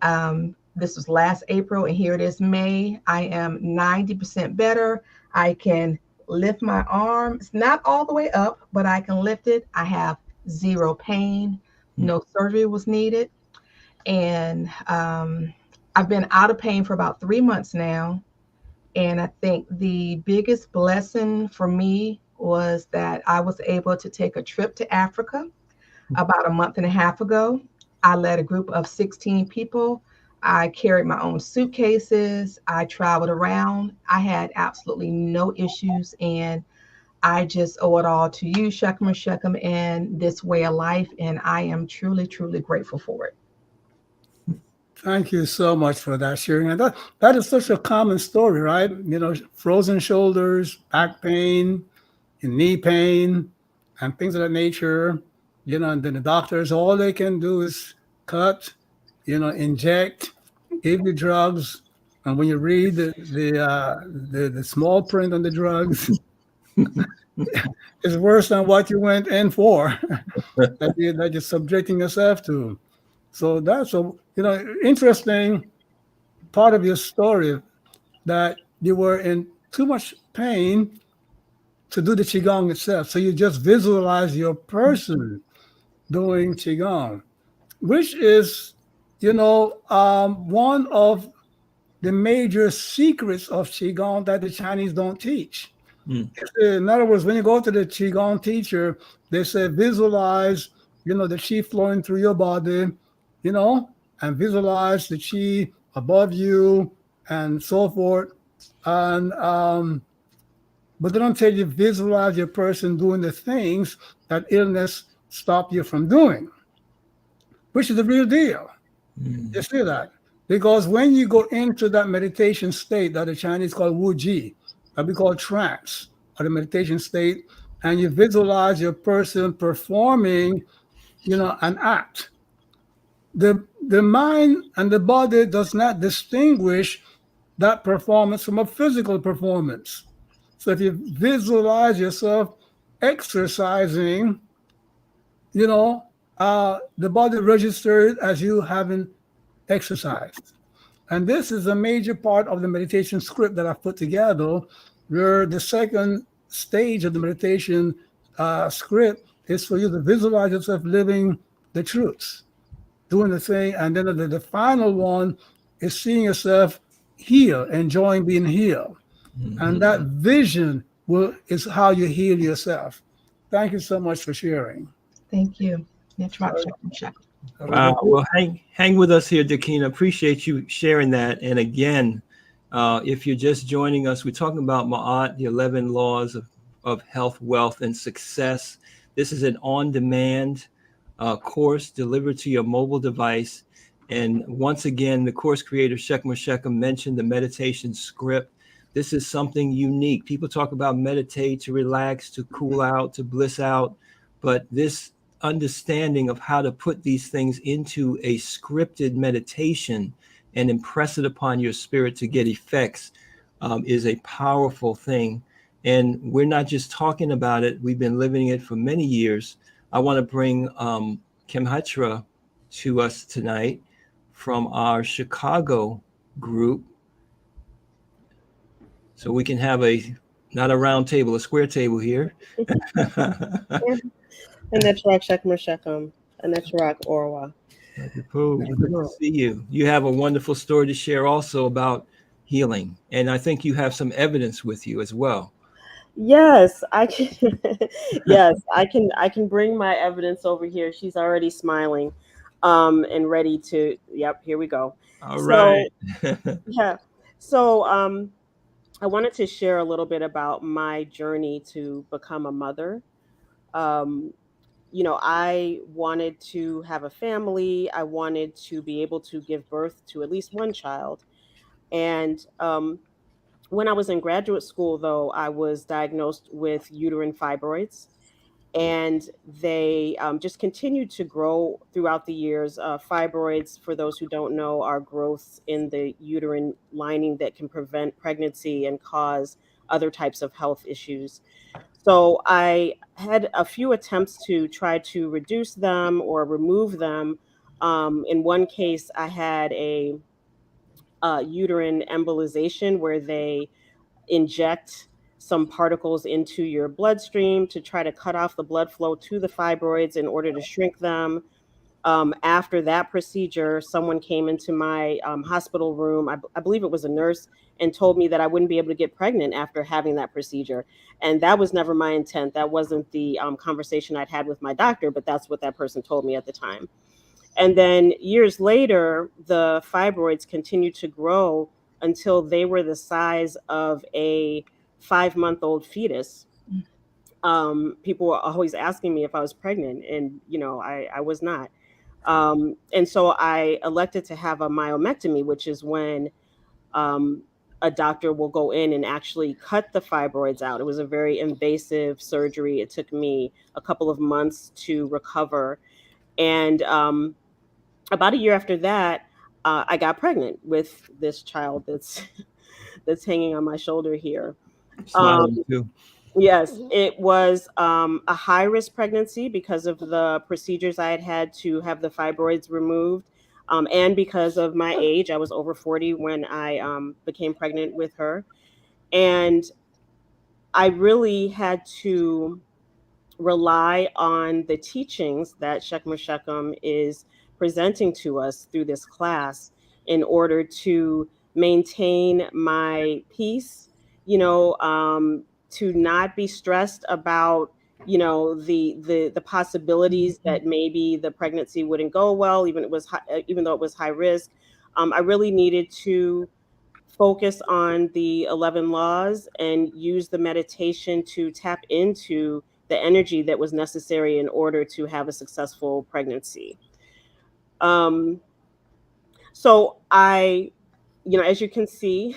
This was last April, and here it is May. I am 90% better. I can lift my arm. It's not all the way up, but I can lift it. I have zero pain. No surgery was needed. And I've been out of pain for about 3 months now. And I think the biggest blessing for me was that I was able to take a trip to Africa about a month and a half ago. I led a group of 16 people. I carried my own suitcases. I traveled around. I had absolutely no issues. And I just owe it all to you, Shechem and Shechem, and this way of life. And I am truly, truly grateful for it. thank you so much for that sharing. And that is such a common story, right? Frozen shoulders, back pain, and knee pain, and things of that nature. And then the doctors, all they can do is cut, inject, give you drugs. And when you read the small print on the drugs, it's worse than what you went in for, that you're subjecting yourself to. So that's a interesting part of your story, that you were in too much pain to do the qigong itself. So you just visualize your person doing qigong, which is, one of the major secrets of qigong that the Chinese don't teach. Mm. In other words, when you go to the qigong teacher, they say visualize, the qi flowing through your body, you know, and visualize the qi above you and so forth. And but they don't tell you visualize your person doing the things that illness stop you from doing, which is the real deal. You see that? Because when you go into that meditation state that the Chinese call Wu Ji, that we call trance, or the meditation state, and you visualize your person performing, an act, the mind and the body does not distinguish that performance from a physical performance. So if you visualize yourself exercising, the body registers as you having exercised. And this is a major part of the meditation script that I've put together, where the second stage of the meditation script is for you to visualize yourself living the truths, doing the thing. And then the final one is seeing yourself heal, enjoying being healed. And that vision is how you heal yourself. Thank you so much for sharing. Thank you. Well, hang with us here, Dakina. Appreciate you sharing that. And again, if you're just joining us, we're talking about Maat, the 11 laws of health, wealth, and success. This is an on-demand course delivered to your mobile device. And once again, the course creator, Shekma Shekhem, mentioned the meditation script. This is something unique. People talk about meditate, to relax, to cool out, to bliss out. But this understanding of how to put these things into a scripted meditation and impress it upon your spirit to get effects is a powerful thing. And we're not just talking about it. We've been living it for many years. I want to bring Kemhatra to us tonight from our Chicago group, so we can have not a round table, a square table here. Anetrak Shekmer Shechem, Anetrak Orwa. Good to see you. You have a wonderful story to share also about healing, and I think you have some evidence with you as well. Yes, I can. Yes, I can bring my evidence over here. She's already smiling, and ready to. Yep, here we go. All right. Yeah. So, I wanted to share a little bit about my journey to become a mother. I wanted to have a family. I wanted to be able to give birth to at least one child. And when I was in graduate school, though, I was diagnosed with uterine fibroids, and they just continued to grow throughout the years. Fibroids, for those who don't know, are growths in the uterine lining that can prevent pregnancy and cause other types of health issues. So I had a few attempts to try to reduce them or remove them. In one case, I had a uterine embolization where they inject some particles into your bloodstream to try to cut off the blood flow to the fibroids in order to shrink them. After that procedure, someone came into my hospital room. I believe it was a nurse, and told me that I wouldn't be able to get pregnant after having that procedure. And that was never my intent. That wasn't the conversation I'd had with my doctor, but that's what that person told me at the time. And then years later, the fibroids continued to grow until they were the size of a 5-month-old fetus. People were always asking me if I was pregnant, and I was not. And so I elected to have a myomectomy, which is when a doctor will go in and actually cut the fibroids out. It was a very invasive surgery. It took me a couple of months to recover. And about a year after that, I got pregnant with this child that's hanging on my shoulder here. Smiling too. Yes, it was a high risk pregnancy because of the procedures I had had to have the fibroids removed. And because of my age, I was over 40 when I became pregnant with her. And I really had to rely on the teachings that Shekma Shechem is presenting to us through this class in order to maintain my peace, to not be stressed about, the possibilities that maybe the pregnancy wouldn't go well, even though it was high risk. I really needed to focus on the 11 laws and use the meditation to tap into the energy that was necessary in order to have a successful pregnancy. Um, so as you can see,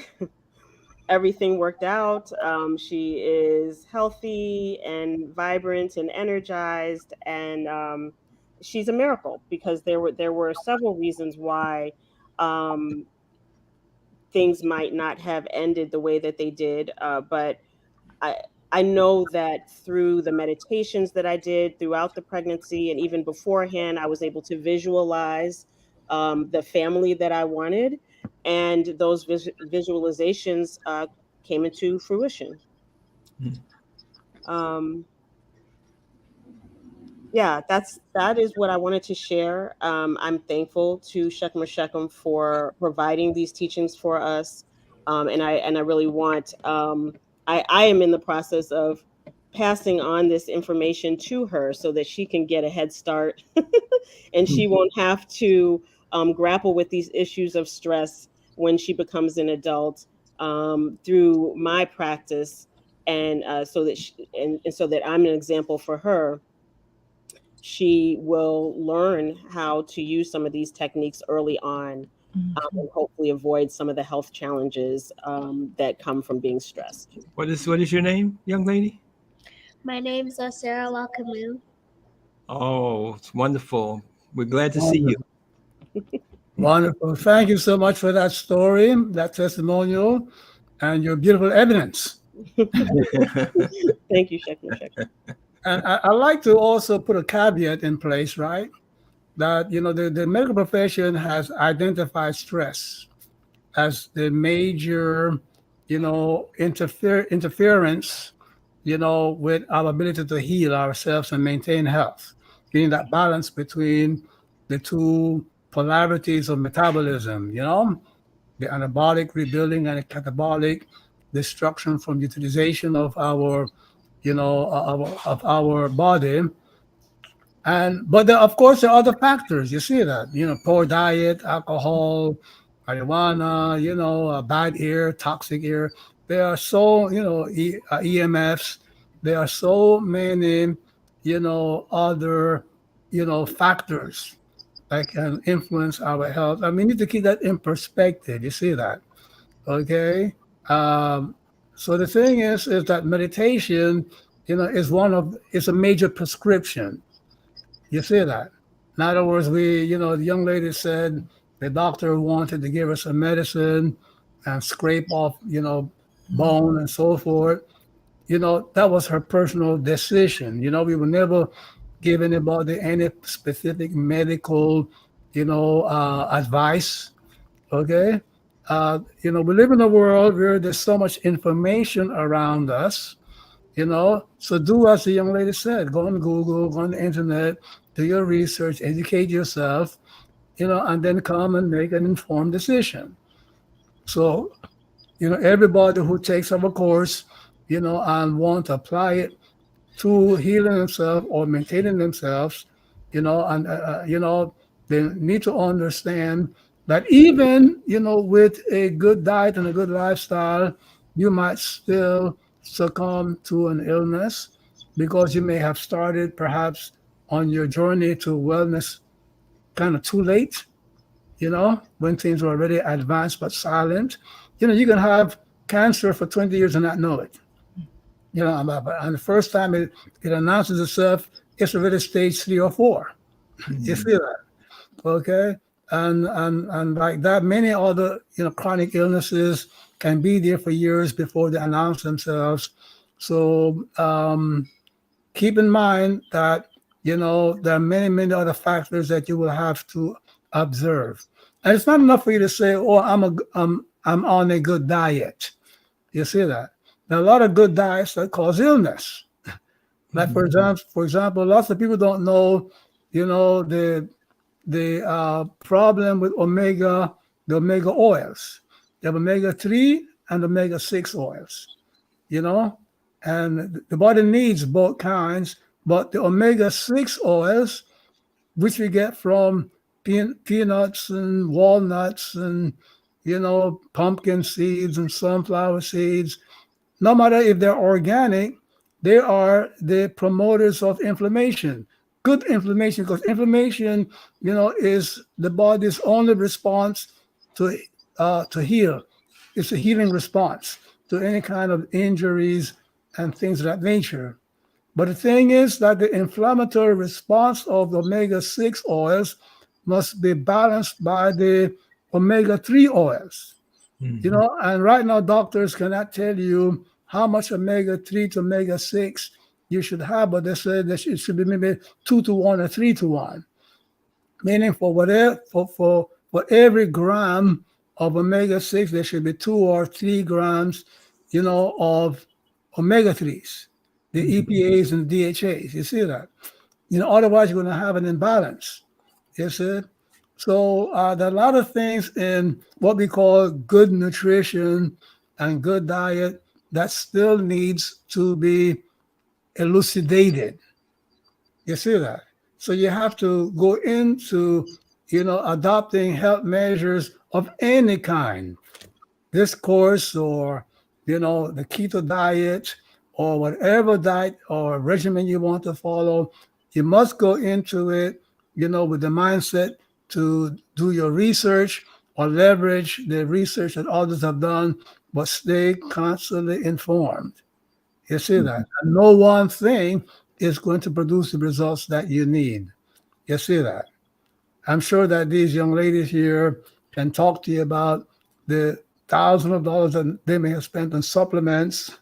everything worked out. She is healthy and vibrant and energized, and she's a miracle because there were several reasons why um, things might not have ended the way that they did. But I I know that through the meditations that I did throughout the pregnancy and even beforehand, I was able to visualize the family that I wanted, and those visualizations came into fruition. Mm. Um, yeah, that is what I wanted to share. I'm thankful to Shekma Shechem for providing these teachings for us, and I really want. I am in the process of passing on this information to her so that she can get a head start, and she won't have to grapple with these issues of stress when she becomes an adult through my practice, and so that I'm an example for her. She will learn how to use some of these techniques early on, Mhm. and hopefully avoid some of the health challenges that come from being stressed. What is your name, young lady? My name's Sarah Wakamu. Oh, it's wonderful. We're glad to see you. Wonderful. Wonderful. Thank you so much for that story, that testimonial, and your beautiful evidence. Thank you, Shekma Shek. And I like to also put a caveat in place, right? That, the medical profession has identified stress as the major, interference, with our ability to heal ourselves and maintain health, getting that balance between the two polarities of metabolism, the anabolic rebuilding and the catabolic destruction from utilization of our, of our body. And but there, of course, there are other factors. You see that, poor diet, alcohol, marijuana, bad air, toxic air. There are so, EMFs. There are so many, other, factors that can influence our health. And we need to keep that in perspective. You see that, okay? Um, so the thing is that meditation, is a major prescription. You see that? In other words, the young lady said the doctor wanted to give her some medicine and scrape off, bone and so forth. That was her personal decision. We will never give anybody any specific medical, advice. Okay. We live in a world where there's so much information around us, so do as the young lady said, go on Google, go on the internet, do your research, educate yourself, and then come and make an informed decision. So, everybody who takes our course, and want to apply it to healing themselves or maintaining themselves, and they need to understand that even with a good diet and a good lifestyle, you might still succumb to an illness because you may have started perhaps on your journey to wellness kind of too late, when things were already advanced but silent. You can have cancer for 20 years and not know it. And the first time it announces itself, it's already stage 3 or 4. You see that? Okay. And like that, many other, chronic illnesses can be there for years before they announce themselves. So keep in mind that there are many, many other factors that you will have to observe. And it's not enough for you to say, "Oh, I'm on a good diet." You see that? There are a lot of good diets that cause illness. Like for example, lots of people don't know, the problem with the omega oils. You have omega 3 and omega 6 oils, you know, and the body needs both kinds, but the omega 6 oils, which we get from peanuts and walnuts and, pumpkin seeds and sunflower seeds, no matter if they're organic, they are the promoters of inflammation. Good inflammation, because inflammation, is the body's only response to to heal. It's a healing response to any kind of injuries and things of that nature. But the thing is that the inflammatory response of the omega 6 oils must be balanced by the omega 3 oils. And right now doctors cannot tell you how much omega 3 to omega 6 you should have, but they say that it should be maybe 2 to 1 or 3 to 1, meaning for whatever for every gram of omega 6 there should be 2 or 3 grams of omega 3s, the EPAs and DHAs. You see that? Otherwise you're going to have an imbalance. You see? So there are a lot of things in what we call good nutrition and good diet that still needs to be elucidated. You see that? So you have to go into, adopting health measures of any kind, this course or, the keto diet or whatever diet or regimen you want to follow. You must go into it, with the mindset to do your research or leverage the research that others have done, but stay constantly informed. You see that? And no one thing is going to produce the results that you need. You see that? I'm sure that these young ladies here can talk to you about the thousands of dollars that they may have spent on supplements,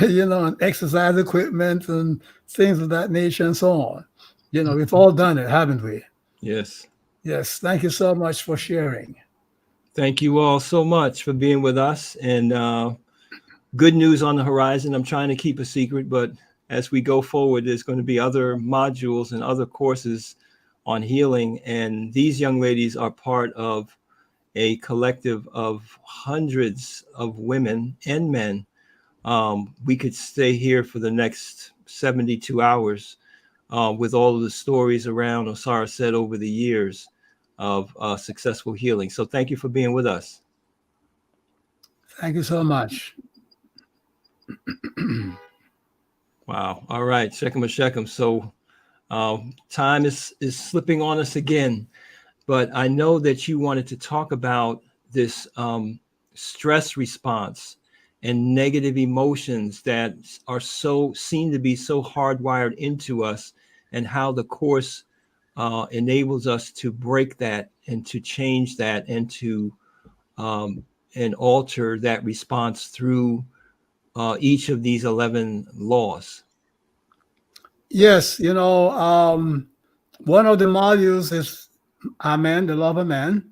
and exercise equipment and things of that nature and so on. We've all done it, haven't we? Yes. Yes. Thank you so much for sharing. Thank you all so much for being with us. And good news on the horizon. I'm trying to keep a secret, but as we go forward, there's going to be other modules and other courses on healing. And these young ladies are part of a collective of hundreds of women and men. We could stay here for the next 72 hours with all of the stories around Osiris said over the years of successful healing. So thank you for being with us. Thank you so much. Wow. All right. Shechem Shechem. So time is slipping on us again, but I know that you wanted to talk about this stress response and negative emotions that are seem to be so hardwired into us, and how the course enables us to break that and to change that and to and alter that response through each of these 11 laws. Yes, one of the modules is Amen, the law of man,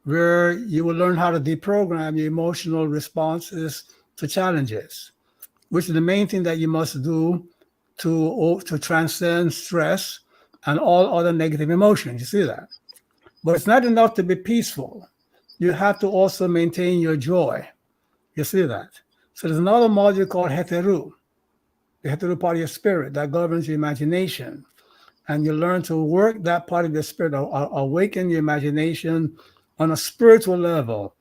where you will learn how to deprogram your emotional responses to challenges, which is the main thing that you must do to transcend stress and all other negative emotions. You see that? But it's not enough to be peaceful. You have to also maintain your joy. You see that? So there's another module called Heteru, the Heteru part of your spirit that governs your imagination. And you learn to work that part of your spirit, awaken your imagination on a spiritual level.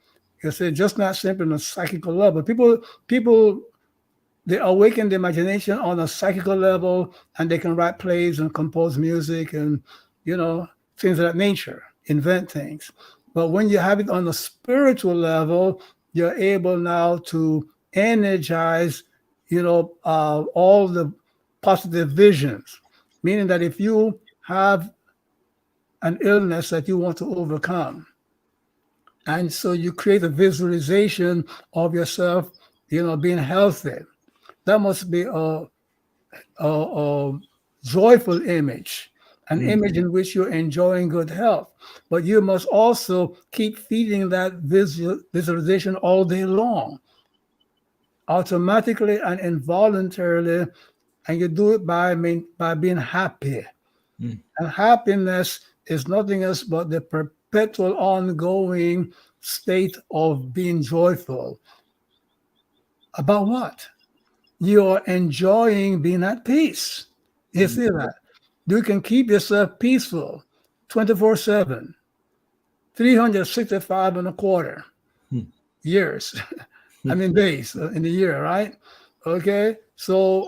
You see, just not simply on a psychical level. People, they awaken the imagination on a psychical level, and they can write plays and compose music and, things of that nature, invent things. But when you have it on a spiritual level, you're able now to energize, all the positive visions, meaning that if you have an illness that you want to overcome, and so you create a visualization of yourself, being healthy. That must be a joyful image, an image in which you're enjoying good health. But you must also keep feeding that visualization all day long, automatically and involuntarily, and you do it by being happy. And happiness is nothing else but the perpetual, ongoing state of being joyful. About what? You're enjoying being at peace. You see that? You can keep yourself peaceful 24/7, 365 and a quarter years. I mean, days in a year, right? Okay. So,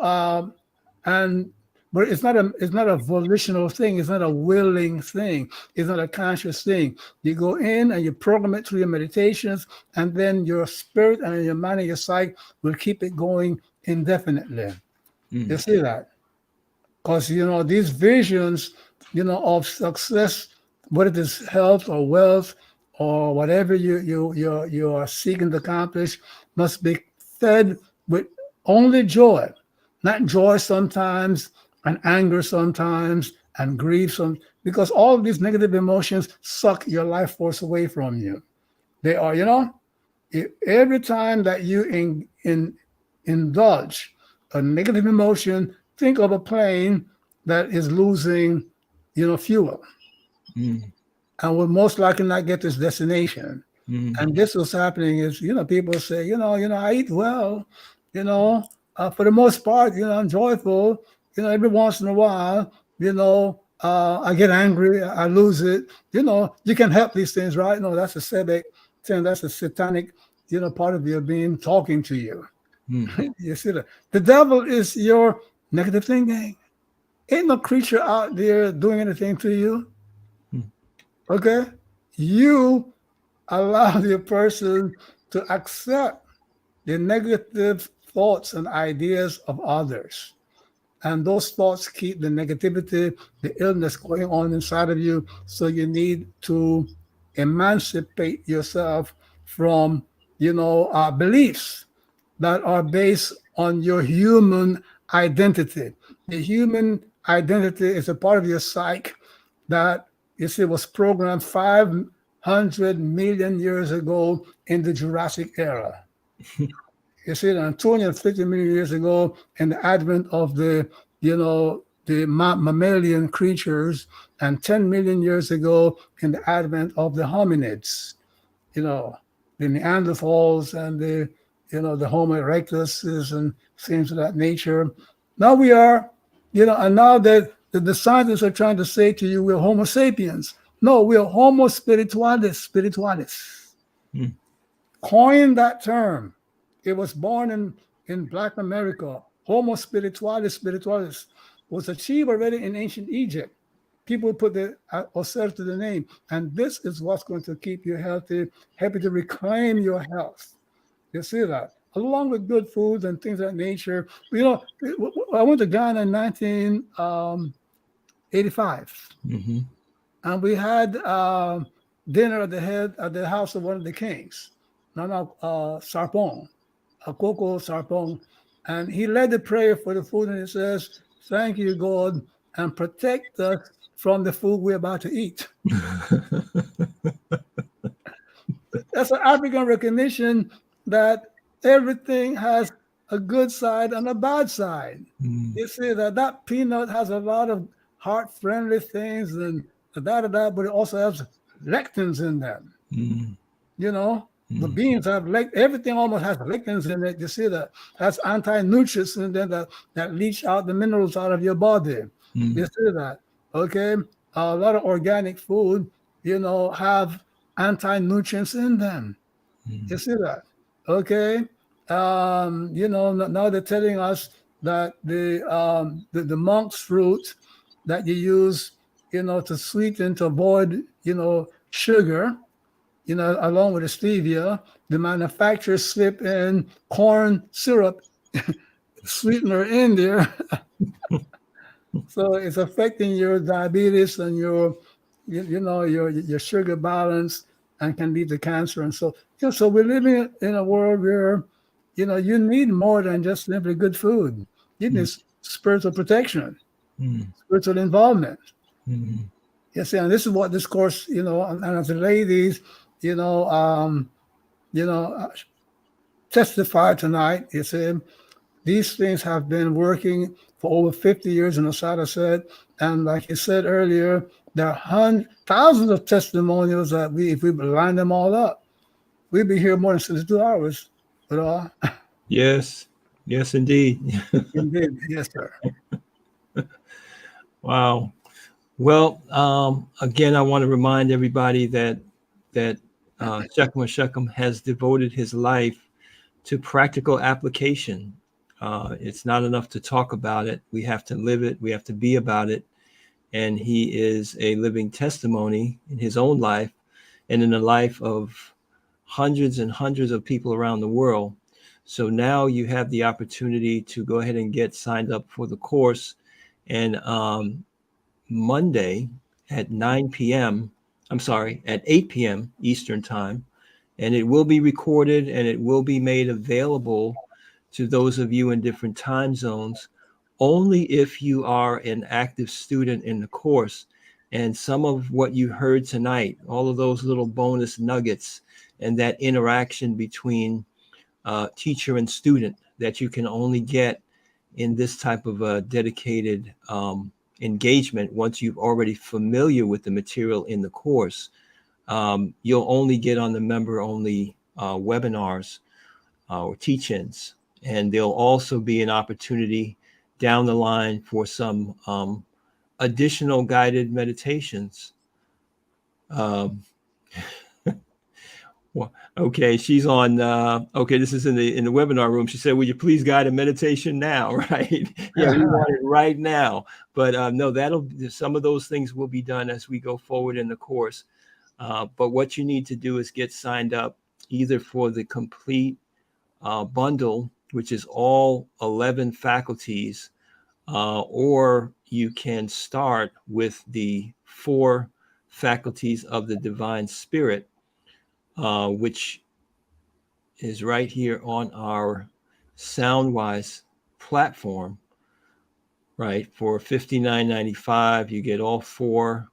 and but it's not a volitional thing. It's not a willing thing. It's not a conscious thing. You go in and you program it through your meditations, and then your spirit and your mind and your psyche will keep it going indefinitely. You see that? Because these visions, of success, whether it is health or wealth or whatever you are seeking to accomplish, must be fed with only joy, not joy sometimes and anger sometimes and grief because all of these negative emotions suck your life force away from you. They are, every time that you indulge a negative emotion, think of a plane that is losing, fuel and will most likely not get to its destination. And this was happening is, people say, I eat well, for the most part, I'm joyful, every once in a while, I get angry, I lose it. You can help these things, right? No, that's a Sebek thing. That's a satanic, part of your being talking to you. You see that? The devil is your negative thinking. Ain't no creature out there doing anything to you. Okay? You allow the person to accept the negative thoughts and ideas of others. And those thoughts keep the negativity, the illness going on inside of you. So you need to emancipate yourself from, beliefs that are based on your human identity. The human identity is a part of your psyche that was programmed 500 million years ago in the Jurassic era. You see, and 250 million years ago in the advent of the mammalian creatures, and 10 million years ago in the advent of the hominids, the Neanderthals and the Homo erectus and things of that nature. Now we are, and now that the scientists are trying to say to you, we're Homo sapiens. No, we're Homo spiritualis. Coined that term. It was born in Black America. Homo spiritualis was achieved already in ancient Egypt. People put the osir to the name. And this is what's going to keep you healthy, help you to reclaim your health. You see that? Along with good foods and things of that nature. I went to Ghana in 1985. And we had dinner at the house of one of the kings, Nana Sarpong, Akoko Sarpong. And he led the prayer for the food, and he says, "Thank you, God, and protect us from the food we're about to eat." That's an African recognition that everything has a good side and a bad side. You see that peanut has a lot of heart-friendly things and but it also has lectins in them. The beans have everything almost has lectins in it. You see that? That's anti-nutrients in there that leach out the minerals out of your body. You see that? Okay. A lot of organic food, have anti-nutrients in them. You see that? Okay. Now they're telling us that the monk's fruit that you use, to sweeten, to avoid, sugar, along with the stevia, the manufacturers slip in corn syrup sweetener in there. So it's affecting your diabetes and your sugar balance and can lead to cancer. And so, so we're living in a world where, you need more than just simply good food. You need spiritual protection, Mm, spiritual involvement. mm, You see, and this is what this course, and as the ladies, you know, um, you know, uh, testify tonight. You see, these things have been working for over 50 years, and Asada said, and like you said earlier, there are thousands of testimonials that if we line them all up, we'd be here more than 62 hours. But yes, yes, indeed. indeed, yes, sir. Wow. Well, again, I want to remind everybody that Shechem has devoted his life to practical application. It's not enough to talk about it. We have to live it. We have to be about it. And he is a living testimony in his own life and in the life of hundreds and hundreds of people around the world. So now you have the opportunity to go ahead and get signed up for the course. And Monday at 9 p.m., I'm sorry, at 8 p.m. Eastern Time, and it will be recorded and it will be made available to those of you in different time zones only if you are an active student in the course. And some of what you heard tonight, all of those little bonus nuggets and that interaction between teacher and student that you can only get in this type of a dedicated engagement once you've already familiar with the material in the course. You'll only get on the member only webinars or teach-ins. And there'll also be an opportunity down the line for some additional guided meditations. Well, okay, she's on. Okay, this is in the webinar room. She said, "Would you please guide a meditation now?" Right? Yeah, we want it right now. But no, some of those things will be done as we go forward in the course. But what you need to do is get signed up either for the complete bundle, which is all 11 faculties, or you can start with the 4 faculties of the Divine Spirit, which is right here on our Soundwise platform, right? For $59.95, you get all 4,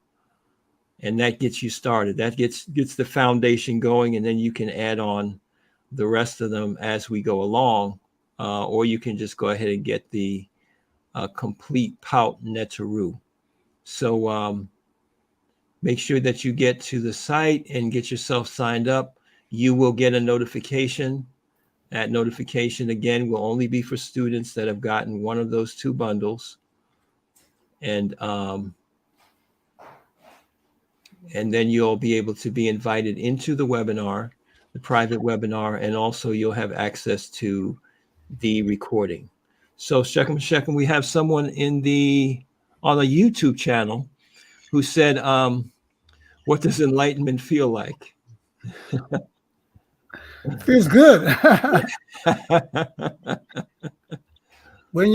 and that gets you started. That gets the foundation going, and then you can add on the rest of them as we go along, or you can just go ahead and get the complete Pout Netaru. So make sure that you get to the site and get yourself signed up. You will get a notification. That notification, again, will only be for students that have gotten one of those 2 bundles. And then you'll be able to be invited into the webinar, the private webinar, and also you'll have access to the recording. So Shechem, we have someone on the YouTube channel who said, what does enlightenment feel like? Feels good. When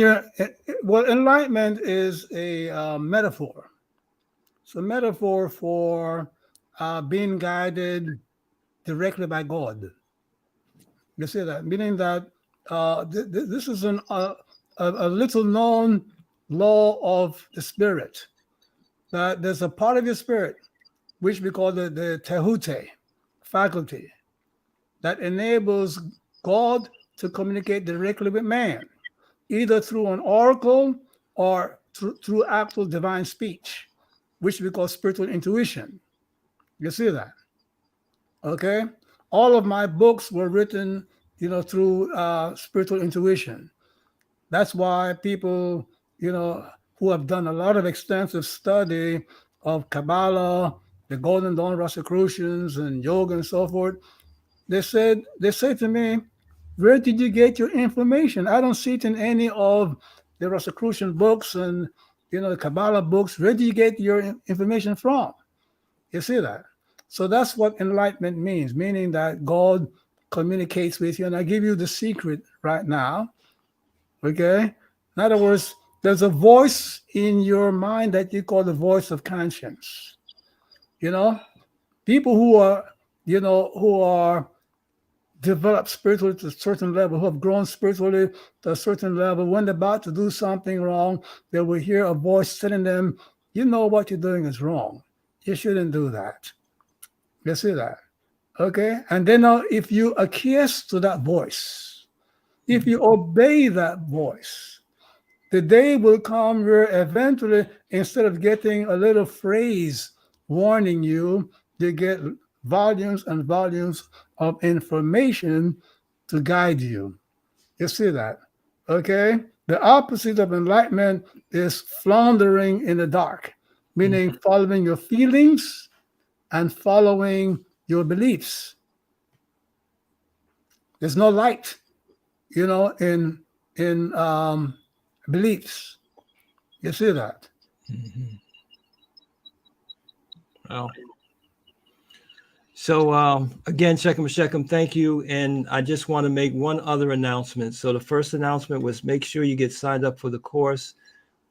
enlightenment is a metaphor. It's a metaphor for being guided directly by God. You see that? Meaning that this is a little known law of the spirit. That there's a part of your spirit, which we call the tehute, faculty, that enables God to communicate directly with man, either through an oracle or through actual divine speech, which we call spiritual intuition. You see that? Okay? All of my books were written, through spiritual intuition. That's why people, who have done a lot of extensive study of Kabbalah, the Golden Dawn Rosicrucians, and yoga and so forth, they say to me, "Where did you get your information? I don't see it in any of the Rosicrucian books and the Kabbalah books. Where do you get your information from?" You see that? So that's what enlightenment means, meaning that God communicates with you. And I give you the secret right now. Okay? In other words, there's a voice in your mind that you call the voice of conscience. People who are developed spiritually to a certain level, who have grown spiritually to a certain level, when they're about to do something wrong, they will hear a voice telling them, you know what you're doing is wrong. You shouldn't do that. You see that? Okay. And then now, if you acquiesce to that voice, if you obey that voice, the day will come where eventually, instead of getting a little phrase warning you, you get volumes and volumes of information to guide you. You see that? Okay? The opposite of enlightenment is floundering in the dark, meaning following your feelings and following your beliefs. There's no light, in beliefs. You see that? Mhm. Well, so again, Shechem, thank you. And I just want to make one other announcement. So the first announcement was make sure you get signed up for the course.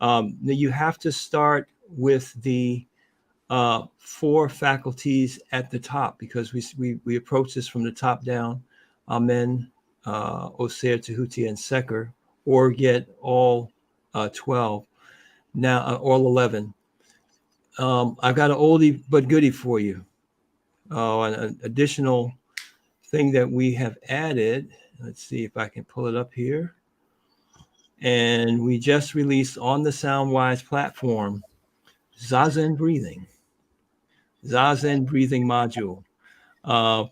You have to start with the 4 faculties at the top, because we approach this from the top down. Amen, Osir, Tahuti, and Seker, or get all 12 now, all 11. I've got an oldie but goodie for you. An additional thing that we have added. Let's see if I can pull it up here. And we just released on the Soundwise platform Zazen breathing module.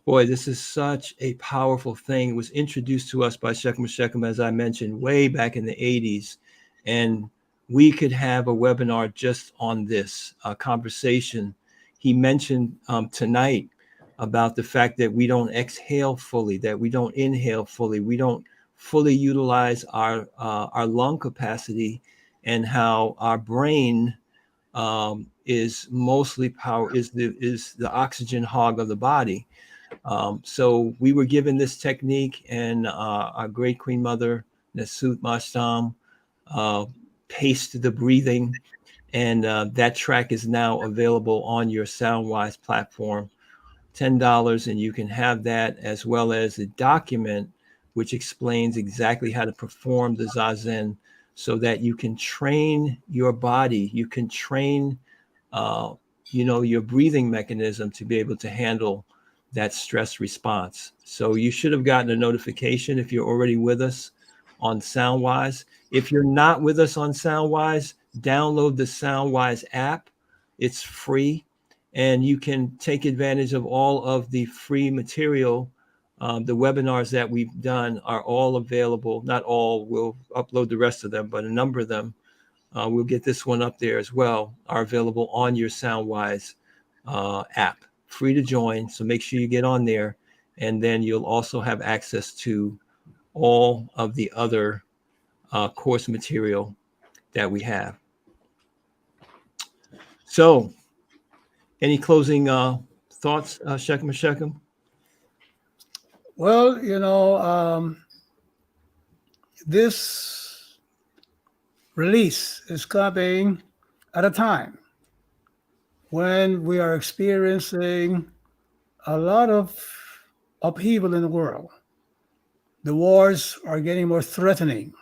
Boy, this is such a powerful thing. It was introduced to us by Shechem, as I mentioned, way back in the 80s. And we could have a webinar just on this conversation. He mentioned tonight about the fact that we don't exhale fully, that we don't inhale fully, we don't fully utilize our lung capacity, and how our brain is mostly is the oxygen hog of the body. So we were given this technique, and our great Queen Mother Nasut Mashtam paced the breathing, and that track is now available on your Soundwise platform. $10, and you can have that, as well as a document which explains exactly how to perform the Zazen, so that you can train your body, you can train your breathing mechanism to be able to handle that stress response. So you should have gotten a notification if you're already with us on Soundwise. If you're not with us on Soundwise, download the Soundwise app. It's free, and you can take advantage of all of the free material. The webinars that we've done are all available. Not all, we'll upload the rest of them, but a number of them, we'll get this one up there as well, are available on your Soundwise app. Free to join, so make sure you get on there, and then you'll also have access to all of the other course material that we have. So, any closing thoughts, Shechem? Well, this release is coming at a time when we are experiencing a lot of upheaval in the world. The wars are getting more threatening.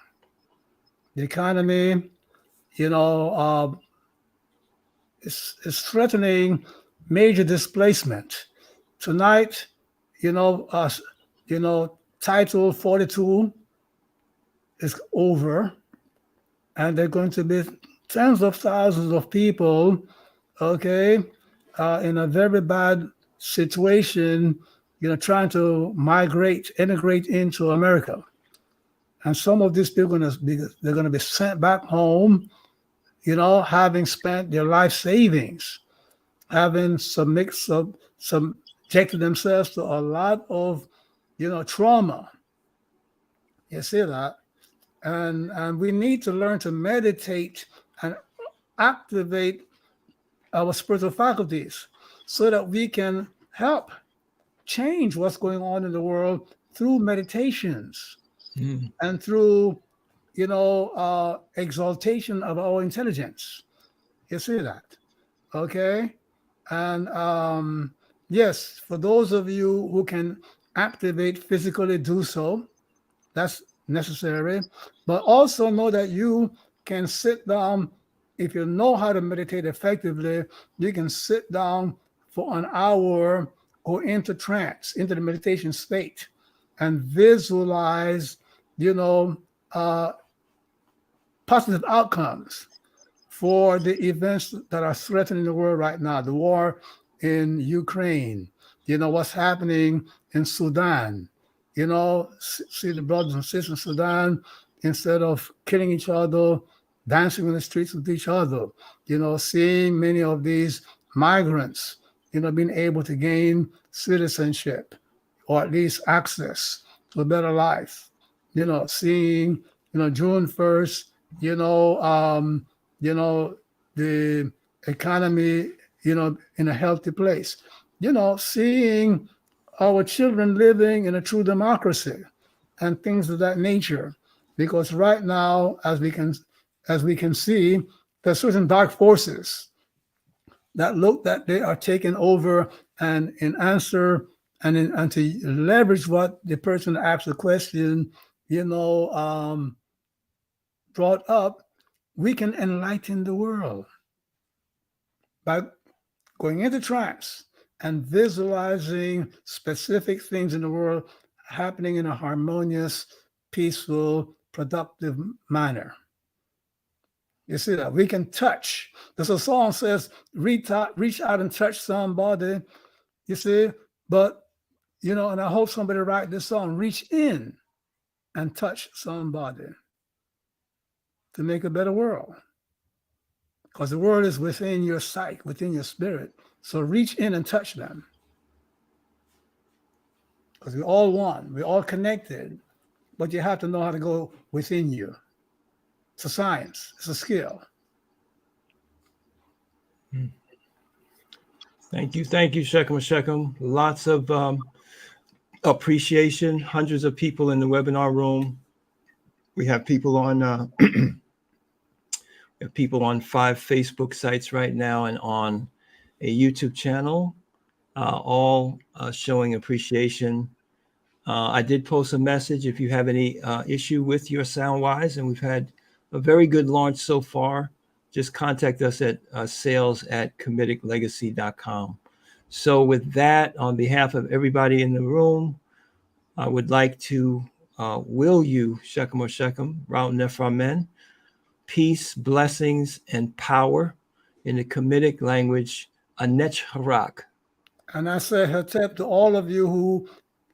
The economy, is threatening major displacement. Tonight, Title 42 is over, and there are going to be tens of thousands of people, okay, in a very bad situation, trying to integrate into America. And some of these people they're going to be sent back home, having spent their life savings, having subjected themselves to a lot of, trauma. You see that? And we need to learn to meditate and activate our spiritual faculties so that we can help change what's going on in the world through meditations and through, exaltation of our intelligence. You see that? Okay. And yes, for those of you who can activate physically, do so. That's necessary. But also know that you can sit down. If you know how to meditate effectively, you can sit down for an hour, go into trance, into the meditation state, and visualize, uh, positive outcomes for the events that are threatening the world right now. The war in Ukraine, what's happening in Sudan. See the brothers and sisters in Sudan, instead of killing each other, dancing in the streets with each other, seeing many of these migrants, being able to gain citizenship or at least access to a better life, seeing, June 1st, the economy, in a healthy place, seeing our children living in a true democracy and things of that nature. Because right now, as we can see, there's certain dark forces that look that they are taking over, and in answer and to leverage what the person that asked the question, brought up, we can enlighten the world by going into trance and visualizing specific things in the world happening in a harmonious, peaceful, productive manner. You see that? We can touch. There's a song says, reach out and touch somebody. You see? But, and I hope somebody write this song, reach in and touch somebody to make a better world. Because the world is within your sight, within your spirit. So reach in and touch them. Because we're all one. We're all connected. But you have to know how to go within you. It's a science. It's a skill. Thank you, Shechem. Lots of appreciation. Hundreds of people in the webinar room. We have people on people on 5 Facebook sites right now and on a YouTube channel, all showing appreciation. I did post a message if you have any issue with your SoundWise, and we've had a very good launch so far. Just contact us at sales@comediclegacy.com. So with that, on behalf of everybody in the room, I would like to will you, Shechem or Shechem, Raut Neframen, peace, blessings, and power in the Kemetic language, Anech Harak. And I say Hatep to all of you who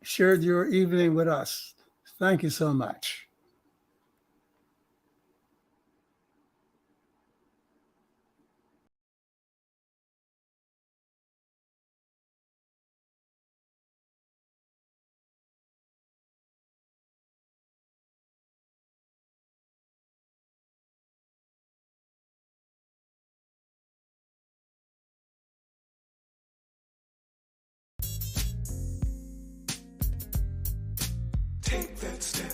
shared your evening with us. Thank you so much. Take that step.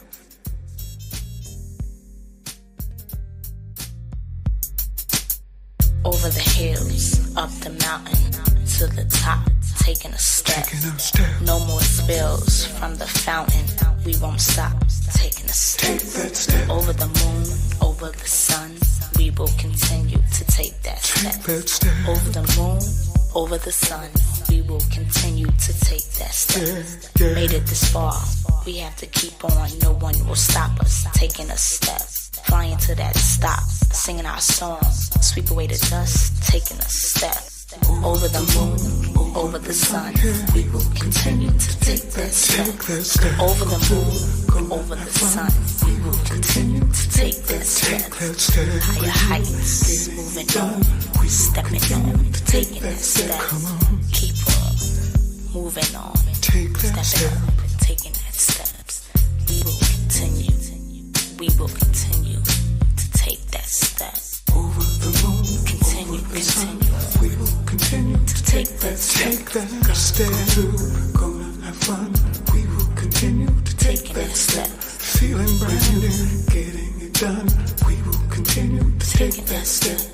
Over the hills, up the mountain, to the top, taking a step. No more spills from the fountain, we won't stop, taking a step. Take that step. Over the moon, over the sun, we will continue to take that step. Take that step. Over the moon, over the sun, we will continue to take that step. Yeah. Made it this far, we have to keep on, no one will stop us, taking a step. Flying to that stop, singing our song, sweep away the dust, taking a step. Over the moon, over the sun, we will continue to take that step. Over the moon, over the sun, we will continue to take that step. Higher heights, moving on, stepping on, taking that step. Keep on, moving on, stepping up, taking that steps. We will continue to take that step. Over the moon, Continue. we will continue to take that step. Take that step. Gonna have fun. We will continue to take Taking that that step. step. Feeling brand new, getting it done. We will continue to take Taking that that step. step.